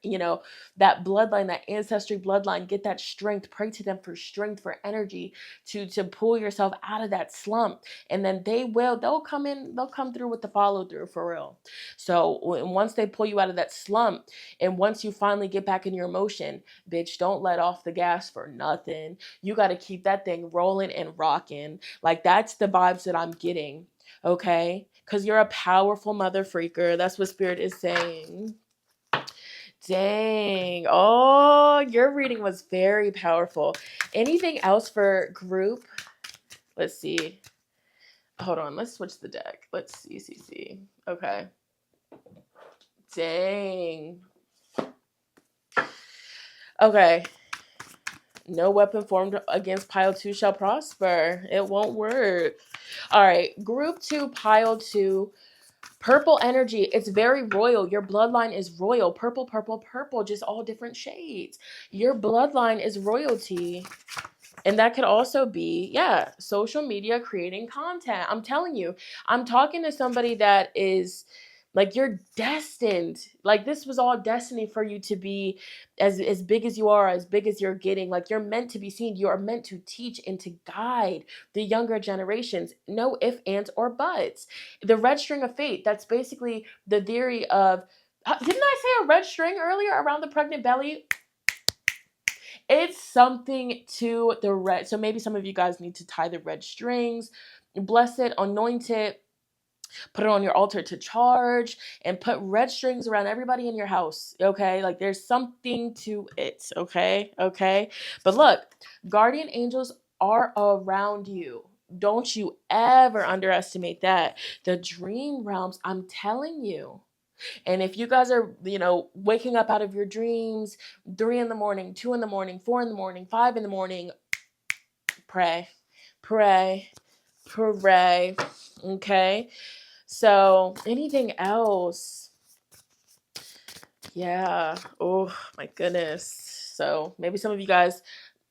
that bloodline, that ancestry bloodline. Get that strength. Pray to them for strength, for energy to pull yourself out of that slump. And then they'll come through with the follow through, for real. So once they pull you out of that slump, and once you finally get back in your motion, bitch, don't let off the gas for nothing. You got to keep that thing rolling and rocking. Like, that's the vibes that I'm getting. Okay? Because you're a powerful mother freaker. That's what Spirit is saying. Dang. Oh, your reading was very powerful. Anything else for group? Let's see. Hold on. Let's switch the deck. Let's see. Okay. Dang. Okay. No weapon formed against pile 2 shall prosper. It won't work. All right. Group 2, pile 2. Purple energy. It's very royal. Your bloodline is royal. Purple, just all different shades. Your bloodline is royalty. And that could also be, social media, creating content. I'm telling you, I'm talking to somebody that is, like, you're destined. Like, this was all destiny for you to be as big as you are, as big as you're getting. Like, you're meant to be seen. You are meant to teach and to guide the younger generations. No ifs, ands, or buts. The red string of fate, that's basically the theory of, didn't I say a red string earlier around the pregnant belly? It's something to the red. So maybe some of you guys need to tie the red strings, bless it, anoint it, put it on your altar to charge, and put red strings around everybody in your house. Okay. Like, there's something to it. Okay. But look, guardian angels are around you. Don't you ever underestimate that. The dream realms, I'm telling you. And if you guys are, waking up out of your dreams 3 in the morning, 2 in the morning, 4 in the morning, 5 in the morning, pray. Okay. So anything else? Yeah. Oh my goodness. So maybe some of you guys,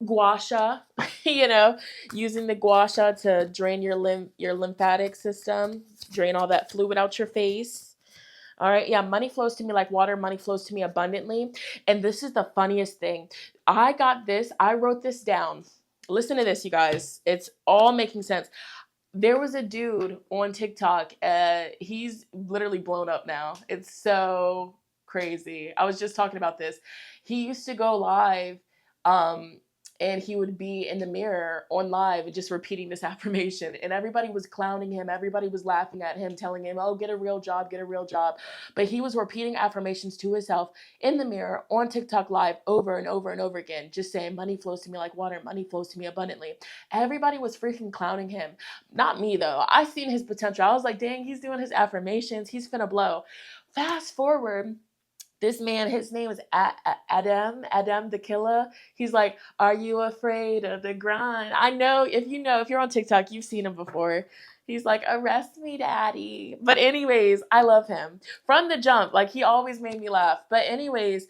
gua sha, using the gua sha to drain your lymphatic system, drain all that fluid out your face. All right. Yeah. Money flows to me like water. Money flows to me abundantly. And this is the funniest thing. I wrote this down. Listen to this, you guys. It's all making sense. There was a dude on TikTok. He's literally blown up now. It's so crazy. I was just talking about this. He used to go live, and he would be in the mirror on live just repeating this affirmation. And everybody was clowning him. Everybody was laughing at him, telling him, oh, get a real job. But he was repeating affirmations to himself in the mirror on TikTok live over and over and over again, just saying, money flows to me like water. Money flows to me abundantly. Everybody was freaking clowning him. Not me, though. I seen his potential. I was like, dang, he's doing his affirmations. He's finna blow. Fast forward. This man, his name is Adam the Killer. He's like, are you afraid of the grind? I know, if you're on TikTok, you've seen him before. He's like, arrest me, daddy. But anyways, I love him. From the jump, like, he always made me laugh. But anyways,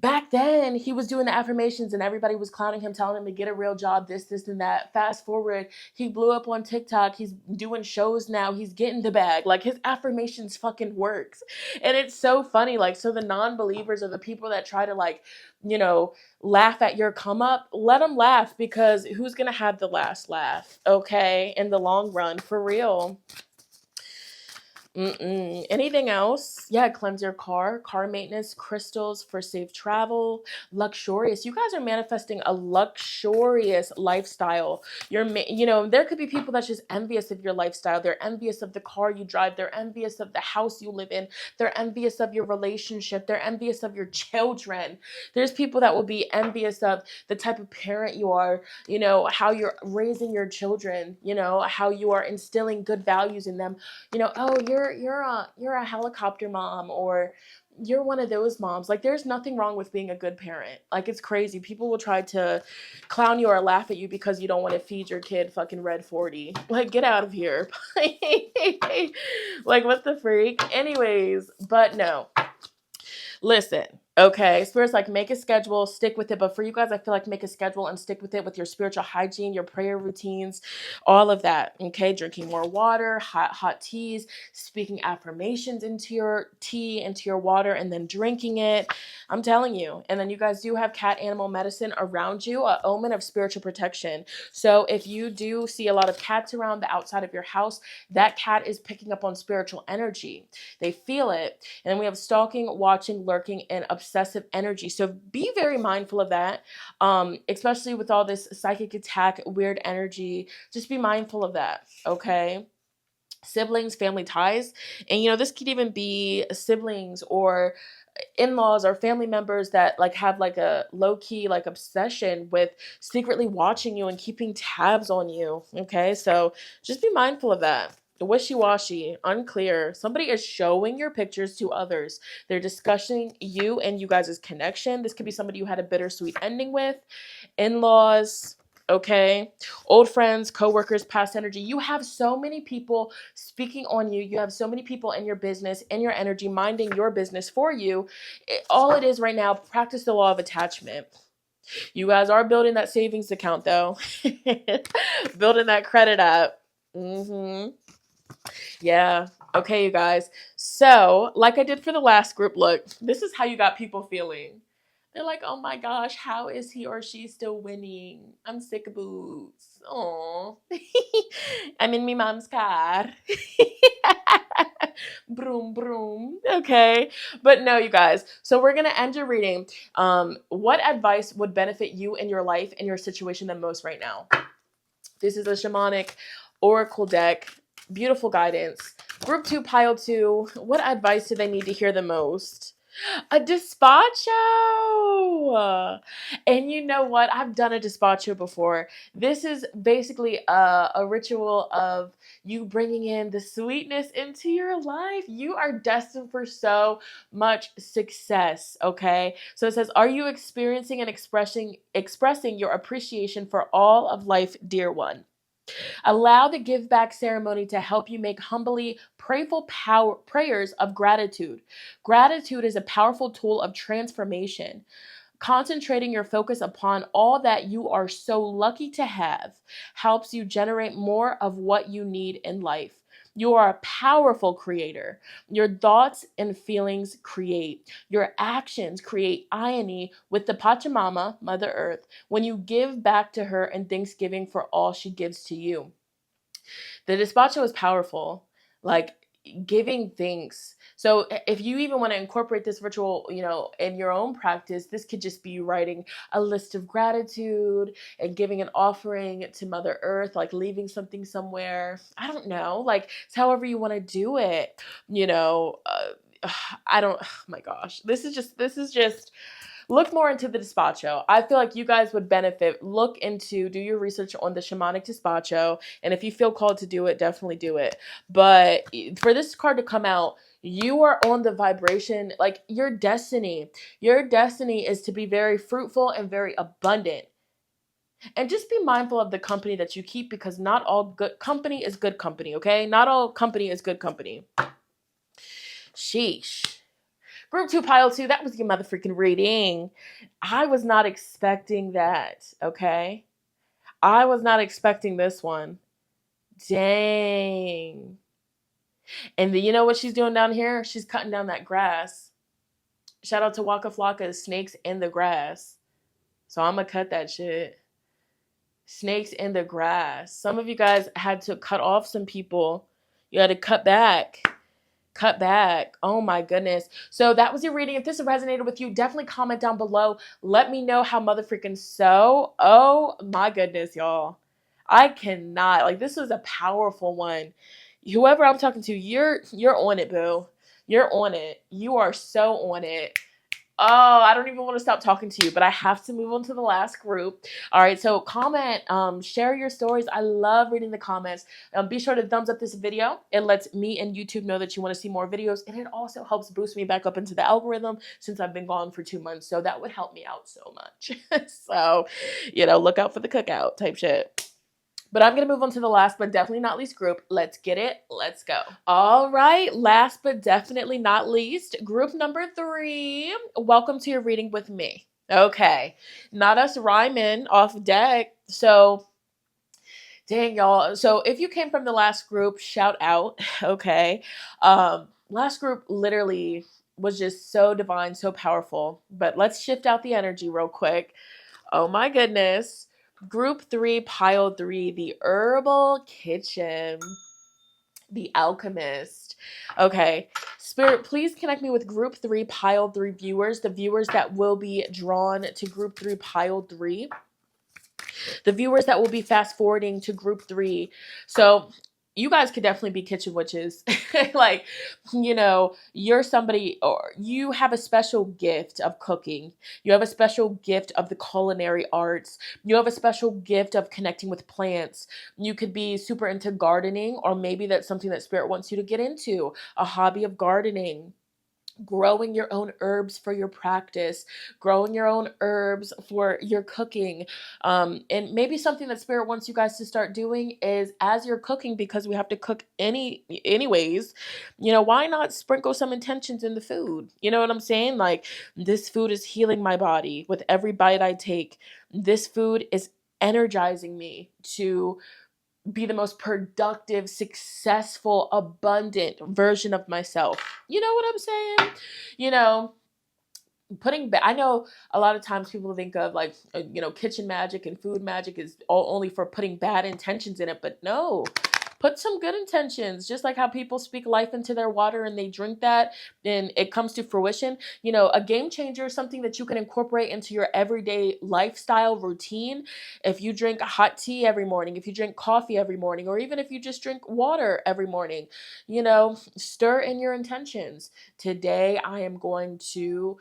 back then he was doing the affirmations and everybody was clowning him, telling him to get a real job, this, and that. Fast forward, he blew up on TikTok. He's doing shows now. He's getting the bag. Like, his affirmations fucking works. And it's so funny. Like, so the non-believers or the people that try to, like, you know, laugh at your come up, let them laugh, because who's going to have the last laugh? Okay. In the long run, for real. Anything else? Yeah, cleanse your car maintenance, crystals for safe travel, luxurious. You guys are manifesting a luxurious lifestyle. There could be people that's just envious of your lifestyle. They're envious of the car you drive. They're envious of the house you live in. They're envious of your relationship. They're envious of your children. There's people that will be envious of the type of parent you are, how you're raising your children, how you are instilling good values in them. Oh, you're a helicopter mom, or you're one of those moms. Like, there's nothing wrong with being a good parent. Like, it's crazy. People will try to clown you or laugh at you because you don't want to feed your kid fucking Red 40. Like, get out of here. Like, what the freak? Anyways, but no. Listen, okay, Spirit's like, make a schedule, stick with it. But for you guys, I feel like make a schedule and stick with it with your spiritual hygiene, your prayer routines, all of that. Okay, drinking more water, hot teas, speaking affirmations into your tea, into your water, and then drinking it. I'm telling you. And then you guys do have cat animal medicine around you, an omen of spiritual protection. So if you do see a lot of cats around the outside of your house, that cat is picking up on spiritual energy. They feel it. And then we have stalking, watching, lurking, and obsessive energy. So be very mindful of that, especially with all this psychic attack, weird energy. Just be mindful of that, okay? Siblings, family ties. And, this could even be siblings or in-laws or family members that like have like a low-key like obsession with secretly watching you and keeping tabs on you. Okay, so just be mindful of that. Wishy-washy, unclear. Somebody is showing your pictures to others. They're discussing you and you guys' connection. This could be somebody you had a bittersweet ending with. In-laws, okay, old friends, coworkers, past energy. You have so many people speaking on you. You have so many people in your business, in your energy, minding your business for you. All it is right now, practice the law of attachment. You guys are building that savings account, though. Building that credit up. Yeah. Okay, you guys. So, like I did for the last group, look, this is how you got people feeling. They're like, oh my gosh, how is he or she still winning? I'm sick of boobs. Aw. I'm in my mom's car. Broom, broom. Okay. But no, you guys. So we're going to end your reading. What advice would benefit you in your life and your situation the most right now? This is a shamanic oracle deck. Beautiful guidance. Group 2, pile 2. What advice do they need to hear the most? A despacho. And you know what? I've done a despacho before. This is basically a ritual of you bringing in the sweetness into your life. You are destined for so much success, okay? So it says, are you experiencing and expressing your appreciation for all of life, dear one? Allow the give back ceremony to help you make humbly prayerful prayers of gratitude. Gratitude is a powerful tool of transformation. Concentrating your focus upon all that you are so lucky to have helps you generate more of what you need in life. You are a powerful creator. Your thoughts and feelings create. Your actions create irony with the Pachamama, Mother Earth, when you give back to her in thanksgiving for all she gives to you. The despacho is powerful, like giving thanks. So if you even want to incorporate this ritual, in your own practice, this could just be writing a list of gratitude and giving an offering to Mother Earth, like leaving something somewhere. I don't know, like it's however you want to do it. I don't, oh my gosh, this is just look more into the despacho. I feel like you guys would benefit. Do your research on the shamanic despacho. And if you feel called to do it, definitely do it. But for this card to come out, you are on the vibration, like your destiny. Your destiny is to be very fruitful and very abundant. And just be mindful of the company that you keep, because not all good company is good company, okay? Not all company is good company. Sheesh. Group 2, pile 2, that was your motherfucking reading. I was not expecting that, okay? I was not expecting this one. Dang. And you know what she's doing down here? She's cutting down that grass. Shout out to Waka Flocka, snakes in the grass. So I'm going to cut that shit. Snakes in the grass. Some of you guys had to cut off some people. You had to cut back. Cut back. Oh my goodness. So that was your reading. If this resonated with you, definitely comment down below. Let me know how motherfreaking so. Oh my goodness, y'all. I cannot. Like, this was a powerful one. Whoever I'm talking to, you're on it, boo. You're on it. You are so on it. Oh, I don't even want to stop talking to you, but I have to move on to the last group. All right, so comment, share your stories. I love reading the comments. Be sure to thumbs up this video. It lets me and YouTube know that you want to see more videos, and it also helps boost me back up into the algorithm since I've been gone for 2 months, so that would help me out so much. So, look out for the cookout type shit. But I'm going to move on to the last but definitely not least group. Let's get it. Let's go. All right. Last but definitely not least, group number 3. Welcome to your reading with me. Okay. Not us rhyming off deck. So, dang, y'all. So if you came from the last group, shout out. Okay. Last group literally was just so divine, so powerful. But let's shift out the energy real quick. Oh my goodness. Group 3, pile 3, the herbal kitchen, the alchemist. Okay, Spirit, please connect me with group 3, pile 3 viewers, the viewers that will be drawn to group 3, pile 3, the viewers that will be fast forwarding to group 3. So you guys could definitely be kitchen witches. Like, you're somebody, or you have a special gift of cooking. You have a special gift of the culinary arts. You have a special gift of connecting with plants. You could be super into gardening, or maybe that's something that Spirit wants you to get into, a hobby of gardening. Growing your own herbs for your practice, growing your own herbs for your cooking. And maybe something that Spirit wants you guys to start doing is, as you're cooking, because we have to cook anyways, why not sprinkle some intentions in the food? You know what I'm saying? Like, this food is healing my body with every bite I take. This food is energizing me to be the most productive, successful, abundant version of myself. You know what I'm saying? I know a lot of times people think of like, kitchen magic and food magic is only for putting bad intentions in it, but no. Put some good intentions, just like how people speak life into their water and they drink that and it comes to fruition. A game changer is something that you can incorporate into your everyday lifestyle routine. If you drink hot tea every morning, if you drink coffee every morning, or even if you just drink water every morning, stir in your intentions. Today, I am going to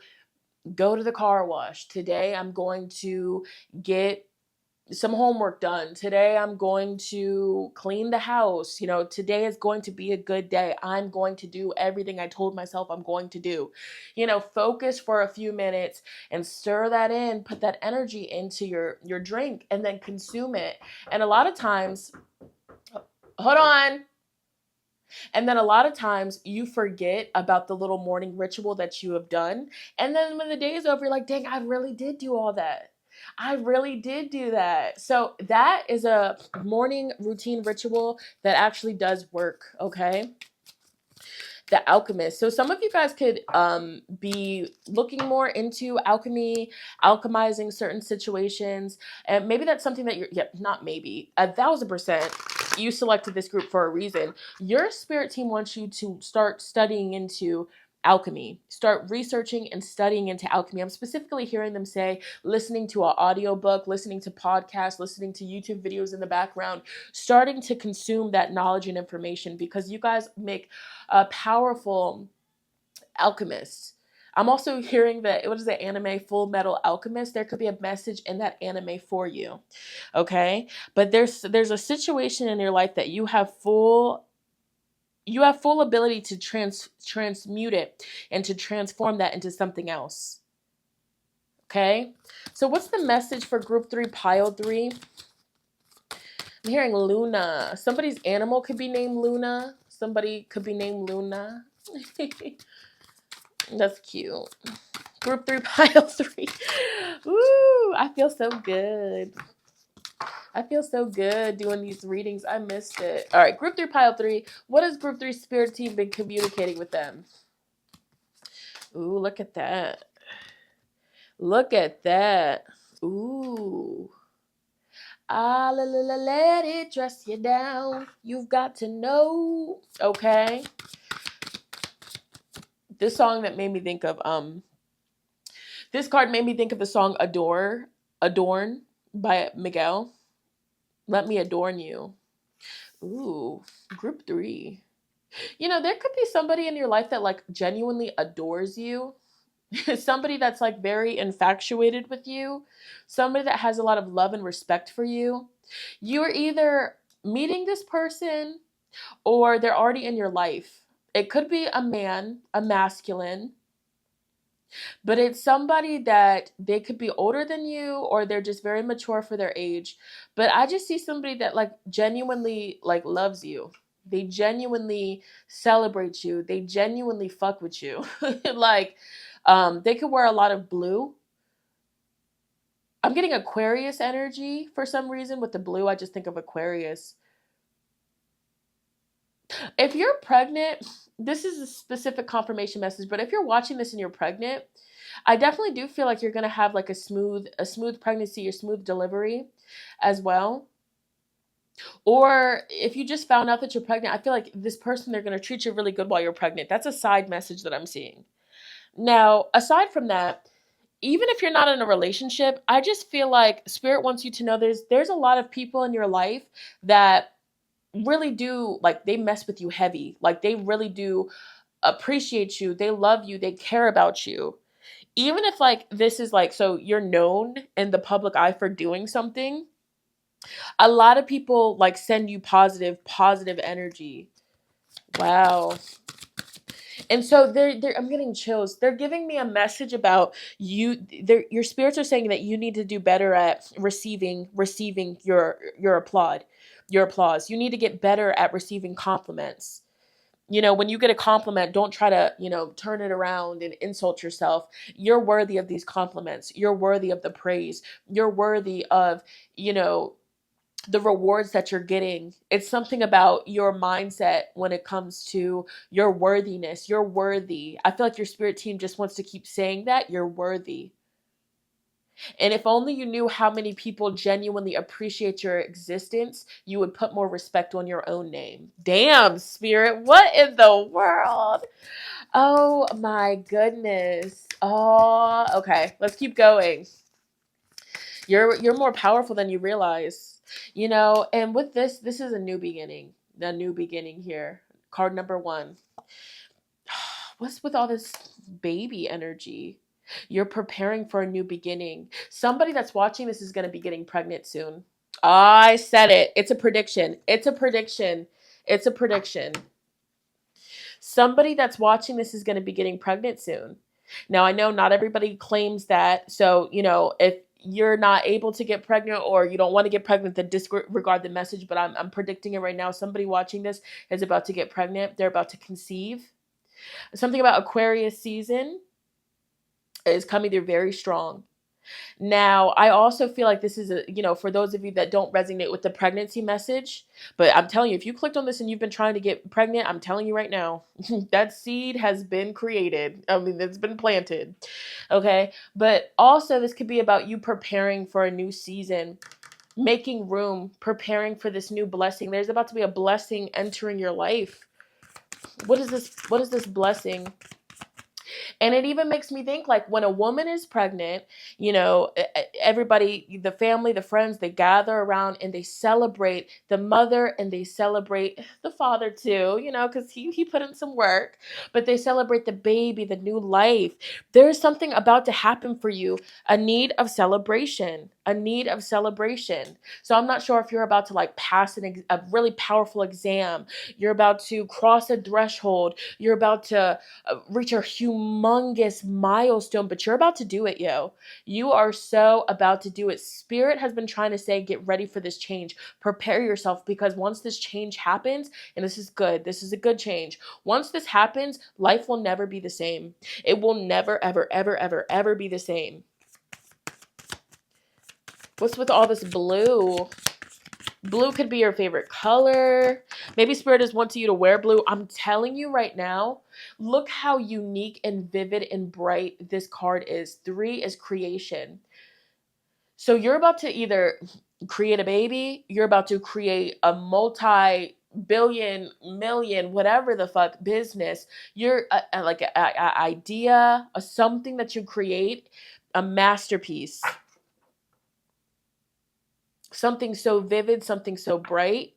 go to the car wash. Today, I'm going to get some homework done. Today, I'm going to clean the house. Today is going to be a good day. I'm going to do everything I told myself I'm going to do. Focus for a few minutes and stir that in, put that energy into your drink, and then consume it. And a lot of times, hold on. And then a lot of times you forget about the little morning ritual that you have done. And then when the day is over, you're like, dang, I really did do all that. I really did do that. So that is a morning routine ritual that actually does work, okay? The alchemist. So some of you guys could be looking more into alchemy, alchemizing certain situations. And maybe that's something that not maybe, 1,000%. You selected this group for a reason. Your spirit team wants you to start studying into alchemy. Start researching and studying into alchemy. I'm specifically hearing them say, listening to an audiobook, listening to podcasts, listening to YouTube videos in the background, starting to consume that knowledge and information, because you guys make a powerful alchemist. I'm also hearing that, what is the anime Full Metal Alchemist? There could be a message in that anime for you. Okay? But there's a situation in your life that you have full ability to transmute it and to transform that into something else. Okay? So what's the message for group 3, pile 3? I'm hearing Luna. Somebody's animal could be named Luna. Somebody could be named Luna. That's cute. Group 3, pile 3. Ooh, I feel so good. I feel so good doing these readings. I missed it. All right, group 3, pile 3. What has group 3 spirit team been communicating with them? Ooh, look at that. Look at that. Ooh. Ah, let it dress you down. You've got to know. Okay. This song that made me think of this card made me think of the song Adorn by Miguel. Let me adorn you. Ooh, group 3. You know, there could be somebody in your life that like genuinely adores you. Somebody that's like very infatuated with you. Somebody that has a lot of love and respect for you. You're either meeting this person or they're already in your life. It could be a man, a masculine, but it's somebody that they could be older than you or they're just very mature for their age. But I just see somebody that like genuinely like loves you. They genuinely celebrate you. They genuinely fuck with you. Like they could wear a lot of blue. I'm getting Aquarius energy for some reason with the blue. I just think of Aquarius. If you're pregnant, this is a specific confirmation message, but if you're watching this and you're pregnant, I definitely do feel like you're going to have like a smooth pregnancy or smooth delivery as well. Or if you just found out that you're pregnant, I feel like this person, they're going to treat you really good while you're pregnant. That's a side message that I'm seeing. Now, aside from that, even if you're not in a relationship, I just feel like Spirit wants you to know there's a lot of people in your life that really do, like, they mess with you heavy. Like, they really do appreciate you. They love you. They care about you. Even if, like, this is, like, so you're known in the public eye for doing something, a lot of people, like, send you positive energy. Wow. And so I'm getting chills. They're giving me a message about you. Your spirits are saying that you need to do better at receiving your applause. You need to get better at receiving compliments. You know, when you get a compliment, don't try to, turn it around and insult yourself. You're worthy of these compliments. You're worthy of the praise. You're worthy of, the rewards that you're getting. It's something about your mindset when it comes to your worthiness. You're worthy. I feel like your spirit team just wants to keep saying that you're worthy. And if only you knew how many people genuinely appreciate your existence, you would put more respect on your own name. Damn, Spirit, what in the world? Oh my goodness. Oh, okay. Let's keep going. You're more powerful than you realize. And with this is a new beginning. A new beginning here. Card number 1. What's with all this baby energy? You're preparing for a new beginning. Somebody that's watching this is going to be getting pregnant soon. I said it. It's a prediction. It's a prediction. It's a prediction. Somebody that's watching this is going to be getting pregnant soon. Now, I know not everybody claims that. So, if you're not able to get pregnant or you don't want to get pregnant, then disregard the message. But I'm predicting it right now. Somebody watching this is about to get pregnant. They're about to conceive. Something about Aquarius season is coming through very strong. Now, I also feel like this is for those of you that don't resonate with the pregnancy message, but I'm telling you, if you clicked on this and you've been trying to get pregnant, I'm telling you right now, that seed has been created. I mean, it's been planted. Okay. But also this could be about you preparing for a new season, making room, preparing for this new blessing. There's about to be a blessing entering your life. What is this? What is this blessing? And it even makes me think, like, when a woman is pregnant, everybody, the family, the friends, they gather around and they celebrate the mother and they celebrate the father too, because he put in some work, but they celebrate the baby, the new life. There's something about to happen for you, a need of celebration. a need of celebration. So I'm not sure if you're about to like pass a really powerful exam, you're about to cross a threshold, you're about to reach a humongous milestone, but you're about to do it, yo. You are so about to do it. Spirit has been trying to say, get ready for this change. Prepare yourself, because once this change happens, and this is good, this is a good change. Once this happens, life will never be the same. It will never, ever, ever, ever, ever be the same. What's with all this blue? Blue could be your favorite color. Maybe Spirit is wanting you to wear blue. I'm telling you right now, look how unique and vivid and bright this card is. 3 is creation. So you're about to either create a baby, you're about to create a multi-billion, million, whatever the fuck business. You're like an idea, something that you create, a masterpiece. Something so vivid, something so bright.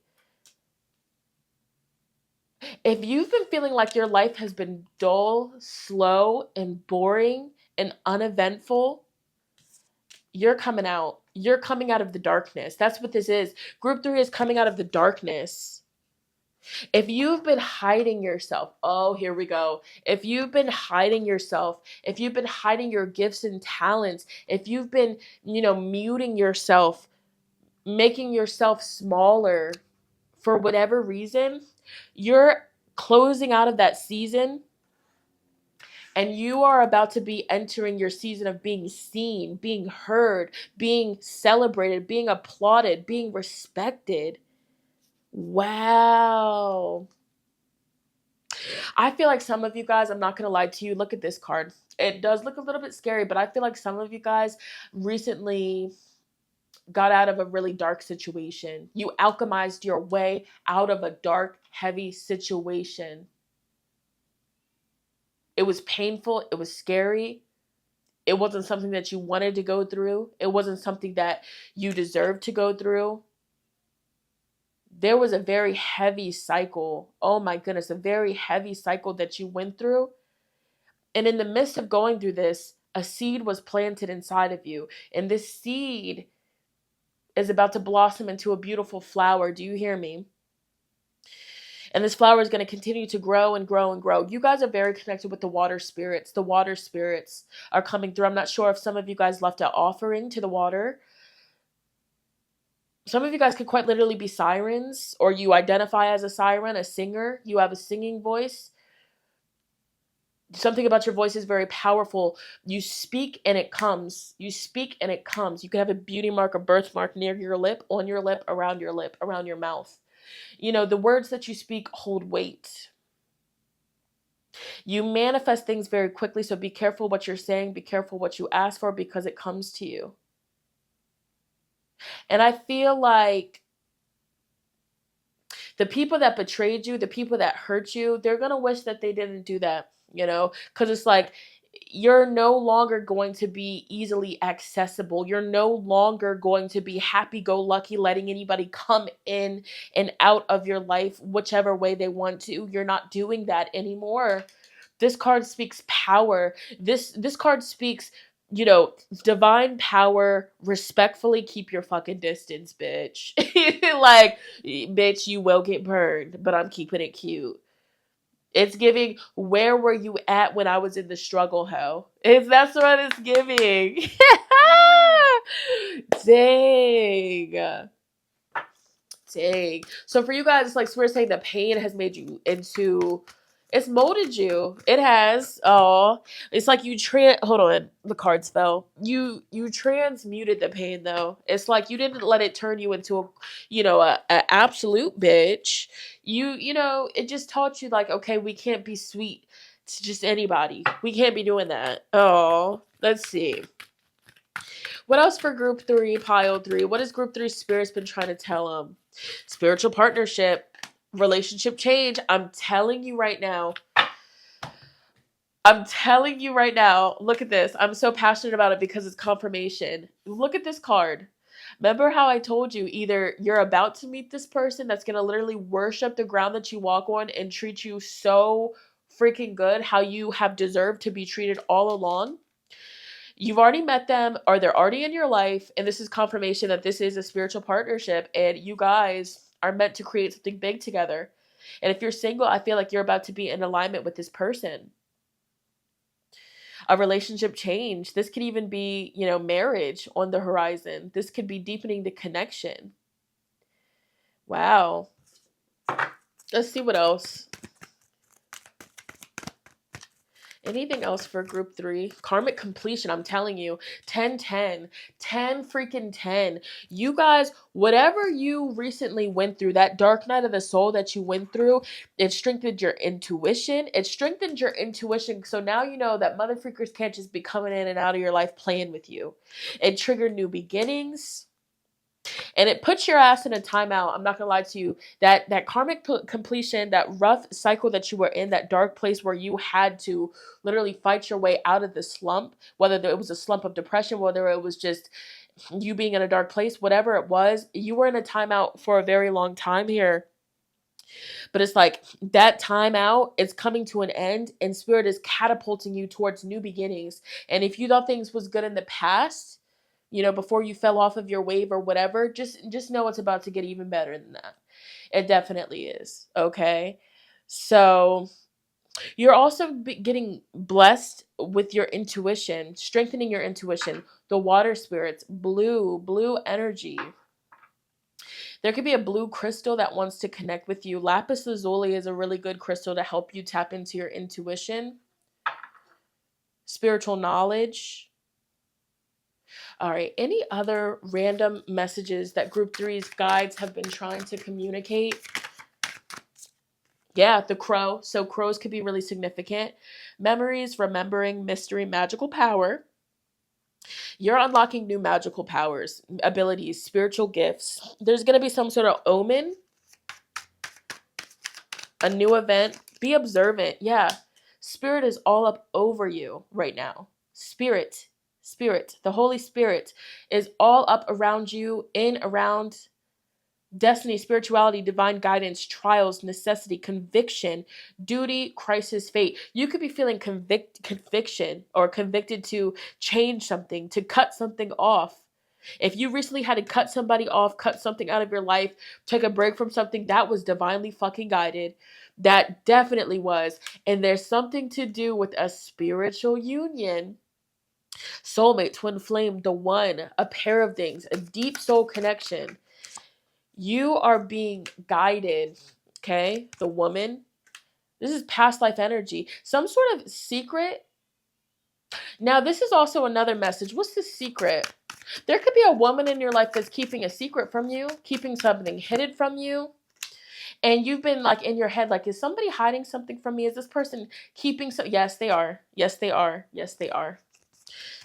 If you've been feeling like your life has been dull, slow, and boring, and uneventful, you're coming out. You're coming out of the darkness. That's what this is. Group 3 is coming out of the darkness. If you've been hiding yourself, oh, here we go. If you've been hiding yourself, if you've been hiding your gifts and talents, if you've been, muting yourself, making yourself smaller for whatever reason, you're closing out of that season, and you are about to be entering your season of being seen, being heard, being celebrated, being applauded, being respected. Wow. I feel like some of you guys, I'm not going to lie to you, look at this card. It does look a little bit scary, but I feel like some of you guys recently got out of a really dark situation. You alchemized your way out of a dark, heavy situation. It was painful. It was scary. It wasn't something that you wanted to go through. It wasn't something that you deserved to go through. There was a very heavy cycle. Oh my goodness, a very heavy cycle that you went through. And in the midst of going through this, a seed was planted inside of you. And this seed is about to blossom into a beautiful flower. Do you hear me? And this flower is going to continue to grow and grow and grow. You guys are very connected with the water spirits. The water spirits are coming through. I'm not sure if some of you guys left an offering to the water. Some of you guys could quite literally be sirens, or you identify as a siren, a singer. You have a singing voice. Something about your voice is very powerful. You speak and it comes. You speak and it comes. You could have a beauty mark, a birthmark near your lip, on your lip, around your mouth. The words that you speak hold weight. You manifest things very quickly, so be careful what you're saying. Be careful what you ask for, because it comes to you. And I feel like the people that betrayed you, the people that hurt you, they're going to wish that they didn't do that, because it's like you're no longer going to be easily accessible. You're no longer going to be happy-go-lucky, letting anybody come in and out of your life whichever way they want to. You're not doing that anymore. This card speaks power. This card speaks, divine power. Respectfully keep your fucking distance, bitch. Like, bitch, you will get burned, but I'm keeping it cute. It's giving, where were you at when I was in the struggle, ho? That's what it's giving. Dang. So for you guys, it's like we're saying, the pain has made you into, it's molded you. It has. Oh, it's like you hold on, the cards fell. You transmuted the pain, though. It's like you didn't let it turn you into a absolute bitch. It just taught you, like, okay, we can't be sweet to just anybody. We can't be doing that. Oh, let's see. What else for group 3, pile 3? What has group 3 spirits been trying to tell them? Spiritual partnership, relationship change. I'm telling you right now. Look at this. I'm so passionate about it because it's confirmation. Look at this card. Remember how I told you, either you're about to meet this person that's going to literally worship the ground that you walk on and treat you so freaking good, how you have deserved to be treated all along. You've already met them, or they're already in your life, and this is confirmation that this is a spiritual partnership, and you guys are meant to create something big together. And if you're single, I feel like you're about to be in alignment with this person. A relationship change. This could even be, marriage on the horizon. This could be deepening the connection. Wow. Let's see what else. Anything else for group 3? Karmic completion, I'm telling you. 10, 10. 10 freaking 10. You guys, whatever you recently went through, that dark night of the soul that you went through, it strengthened your intuition. It strengthened your intuition. So now you know that mother freakers can't just be coming in and out of your life playing with you. It triggered new beginnings. And it puts your ass in a timeout. I'm not gonna lie to you. That karmic completion, that rough cycle that you were in, that dark place where you had to literally fight your way out of the slump, whether it was a slump of depression, whether it was just you being in a dark place, whatever it was, you were in a timeout for a very long time here. But it's like that timeout is coming to an end, and spirit is catapulting you towards new beginnings. And if you thought things was good in the past, before you fell off of your wave or whatever, just know it's about to get even better than that. It definitely is. Okay. So you're also getting blessed with your intuition, strengthening your intuition. The water spirits, blue energy. There could be a blue crystal that wants to connect with you. Lapis lazuli is a really good crystal to help you tap into your intuition, spiritual knowledge. All right. Any other random messages that group 3's guides have been trying to communicate? Yeah, the crow. So crows could be really significant. Memories, remembering, mystery, magical power. You're unlocking new magical powers, abilities, spiritual gifts. There's going to be some sort of omen, a new event. Be observant. Yeah. Spirit is all up over you right now. Spirit, the Holy Spirit is all up around you, around destiny, spirituality, divine guidance, trials, necessity, conviction, duty, crisis, fate. You could be feeling conviction or convicted to change something, to cut something off. If you recently had to cut somebody off, cut something out of your life, take a break from something, that was divinely fucking guided. That definitely was. And there's something to do with a spiritual union. Soulmate, twin flame, the one, a pair of things, a deep soul connection. You are being guided, okay? The woman. This is past life energy. Some sort of secret. Now, this is also another message. What's the secret? There could be a woman in your life that's keeping a secret from you, keeping something hidden from you. And you've been like in your head, like, is somebody hiding something from me? Is this person keeping so? Yes, they are. Yes, they are. Yes, they are.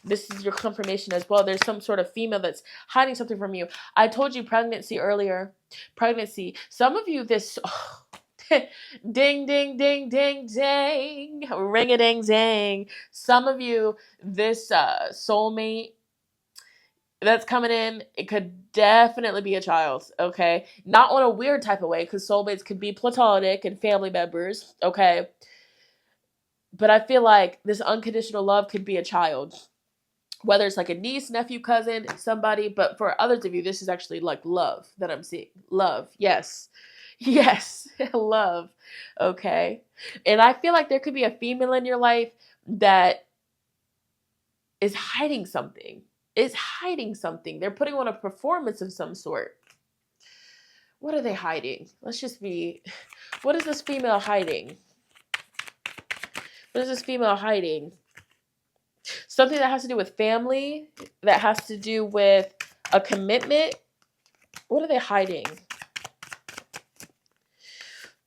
This is your confirmation as well. There's some sort of female that's hiding something from you. I told you pregnancy earlier. Pregnancy. Some of you, this... Oh, ding, ding, ding, ding, ding. Ring-a-ding-ding. Some of you, this soulmate that's coming in, it could definitely be a child, okay? Not on a weird type of way, because soulmates could be platonic and family members, okay? But I feel like this unconditional love could be a child. Whether it's like a niece, nephew, cousin, somebody, but for others of you, this is actually like love that I'm seeing. Love, yes. Yes, love, okay? And I feel like there could be a female in your life that is hiding something. They're putting on a performance of some sort. What are they hiding? What is this female hiding? What is this female hiding? Something that has to do with family, that has to do with a commitment. What are they hiding?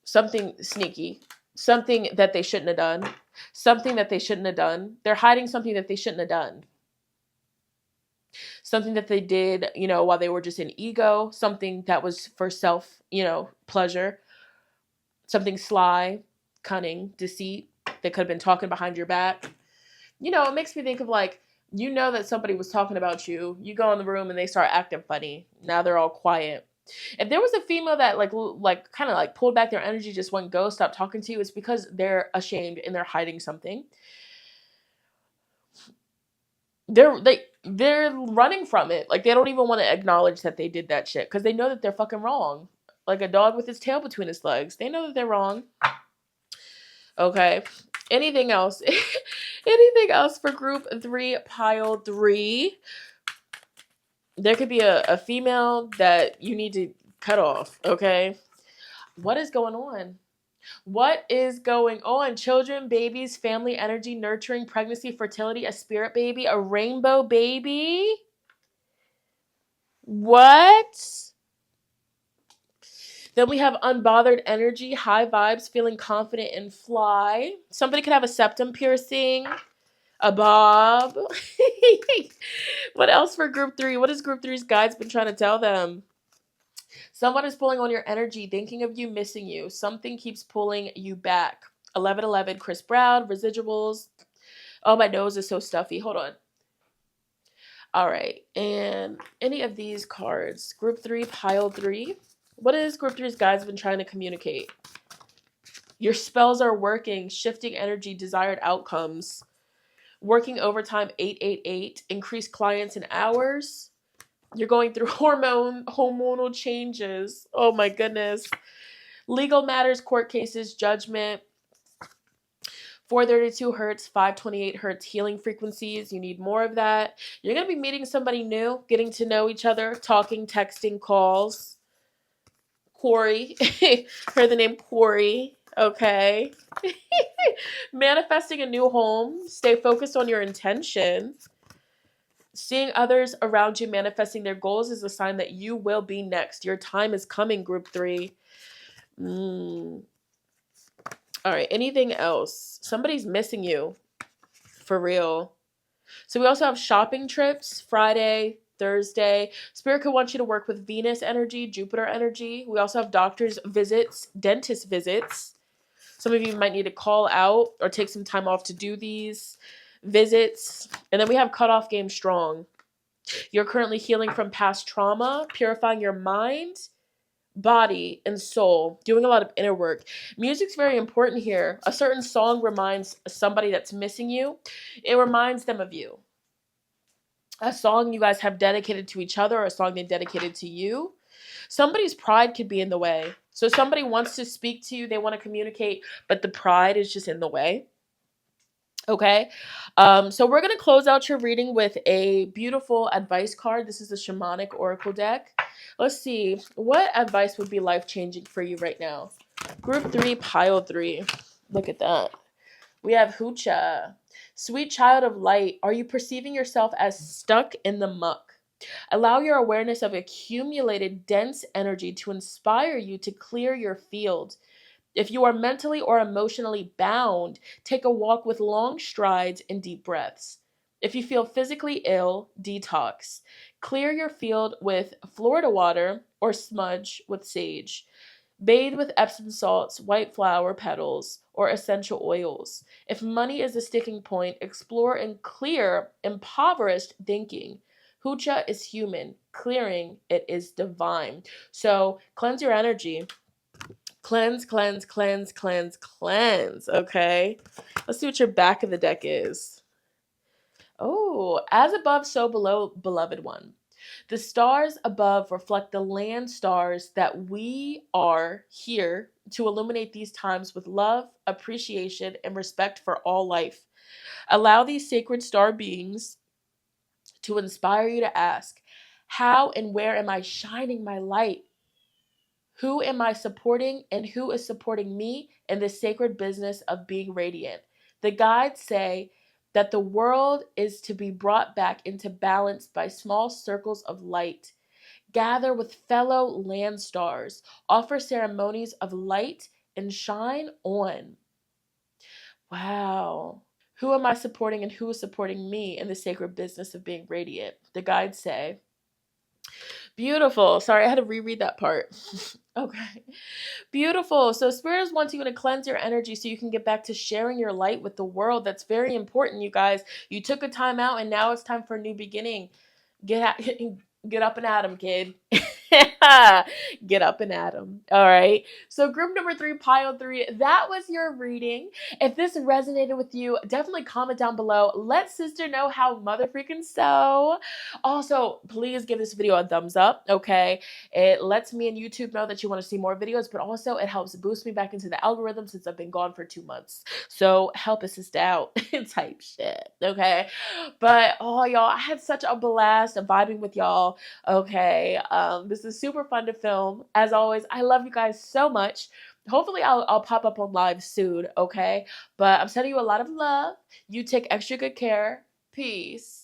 Something sneaky. Something that they shouldn't have done. They're hiding something that they shouldn't have done. Something that they did, while they were just in ego. Something that was for self, pleasure. Something sly, cunning, deceit. They could have been talking behind your back. It makes me think of like, that somebody was talking about you. You go in the room and they start acting funny. Now they're all quiet. If there was a female that like kind of like pulled back their energy, just went go, stopped talking to you, it's because they're ashamed and they're hiding something. they're running from it. Like, they don't even want to acknowledge that they did that shit because they know that they're fucking wrong. Like a dog with his tail between his legs. They know that they're wrong. Okay. Anything else? Anything else for group 3, pile 3? There could be a female that you need to cut off, okay? What is going on? What is going on? Children, babies, family, energy, nurturing, pregnancy, fertility, a spirit baby, a rainbow baby? What? Then we have unbothered energy, high vibes, feeling confident and fly. Somebody could have a septum piercing, a bob. What else for group 3? What has group 3's guides been trying to tell them? Someone is pulling on your energy, thinking of you, missing you. Something keeps pulling you back. 1111, Chris Brown, residuals. Oh, my nose is so stuffy. Hold on. All right. And any of these cards. Group 3, pile 3. What has group 3's guides been trying to communicate? Your spells are working. Shifting energy, desired outcomes. Working overtime, 888. Increased clients and hours. You're going through hormonal changes. Oh my goodness. Legal matters, court cases, judgment. 432 hertz, 528 hertz healing frequencies. You need more of that. You're going to be meeting somebody new, getting to know each other, talking, texting, calls. Corey. Heard the name Corey. Okay. Manifesting a new home. Stay focused on your intention. Seeing others around you manifesting their goals is a sign that you will be next. Your time is coming, group 3. All right. Anything else? Somebody's missing you. For real. So we also have shopping trips, Friday, Thursday. Spirit could want you to work with Venus energy, Jupiter energy. We also have doctor's visits, dentist visits. Some of you might need to call out or take some time off to do these visits. And then we have cutoff game strong. You're currently healing from past trauma, purifying your mind, body, and soul, doing a lot of inner work. Music's very important here. A certain song reminds somebody that's missing you. It reminds them of you. A song you guys have dedicated to each other, or a song they dedicated to you. Somebody's pride could be in the way. So somebody wants to speak to you, they want to communicate, but the pride is just in the way. Okay, so we're going to close out your reading with a beautiful advice card. This is the Shamanic Oracle deck. Let's see, what advice would be life-changing for you right now? Group 3, pile 3. Look at that. We have Hoocha. Sweet child of light, are you perceiving yourself as stuck in the muck? Allow your awareness of accumulated dense energy to inspire you to clear your field. If you are mentally or emotionally bound, take a walk with long strides and deep breaths. If you feel physically ill, detox. Clear your field with Florida water or smudge with sage. Bathe with Epsom salts, white flower petals, or essential oils. If money is a sticking point, explore and clear impoverished thinking. Hoocha is human. Clearing it is divine. So cleanse your energy. Cleanse, cleanse, cleanse, cleanse, cleanse. Okay. Let's see what your back of the deck is. Oh, as above, so below, beloved one. The stars above reflect the land stars that we are here to illuminate these times with love, appreciation, and respect for all life. Allow these sacred star beings to inspire you to ask, how and where am I shining my light? Who am I supporting and who is supporting me in this sacred business of being radiant? The guides say that the world is to be brought back into balance by small circles of light. Gather with fellow land stars. Offer ceremonies of light and shine on. Wow. Who am I supporting and who is supporting me in the sacred business of being radiant? The guides say. Beautiful. Sorry, I had to reread that part. Okay. Beautiful. So Spirit is wanting you to cleanse your energy so you can get back to sharing your light with the world. That's very important, you guys. You took a time out and now it's time for a new beginning. Get up and at 'em, kid. Get up and at 'em. All right. So group number 3, pile 3, that was your reading. If this resonated with you, definitely comment down below. Let sister know how mother freaking so. Also, please give this video a thumbs up, okay? It lets me and YouTube know that you want to see more videos, but also it helps boost me back into the algorithm since I've been gone for 2 months. So help a sister out type shit, okay? But oh, y'all, I had such a blast vibing with y'all. Okay, this is super fun to film. As always, I love you guys so much. Hopefully, I'll pop up on live soon. Okay, but I'm sending you a lot of love. You take extra good care. Peace.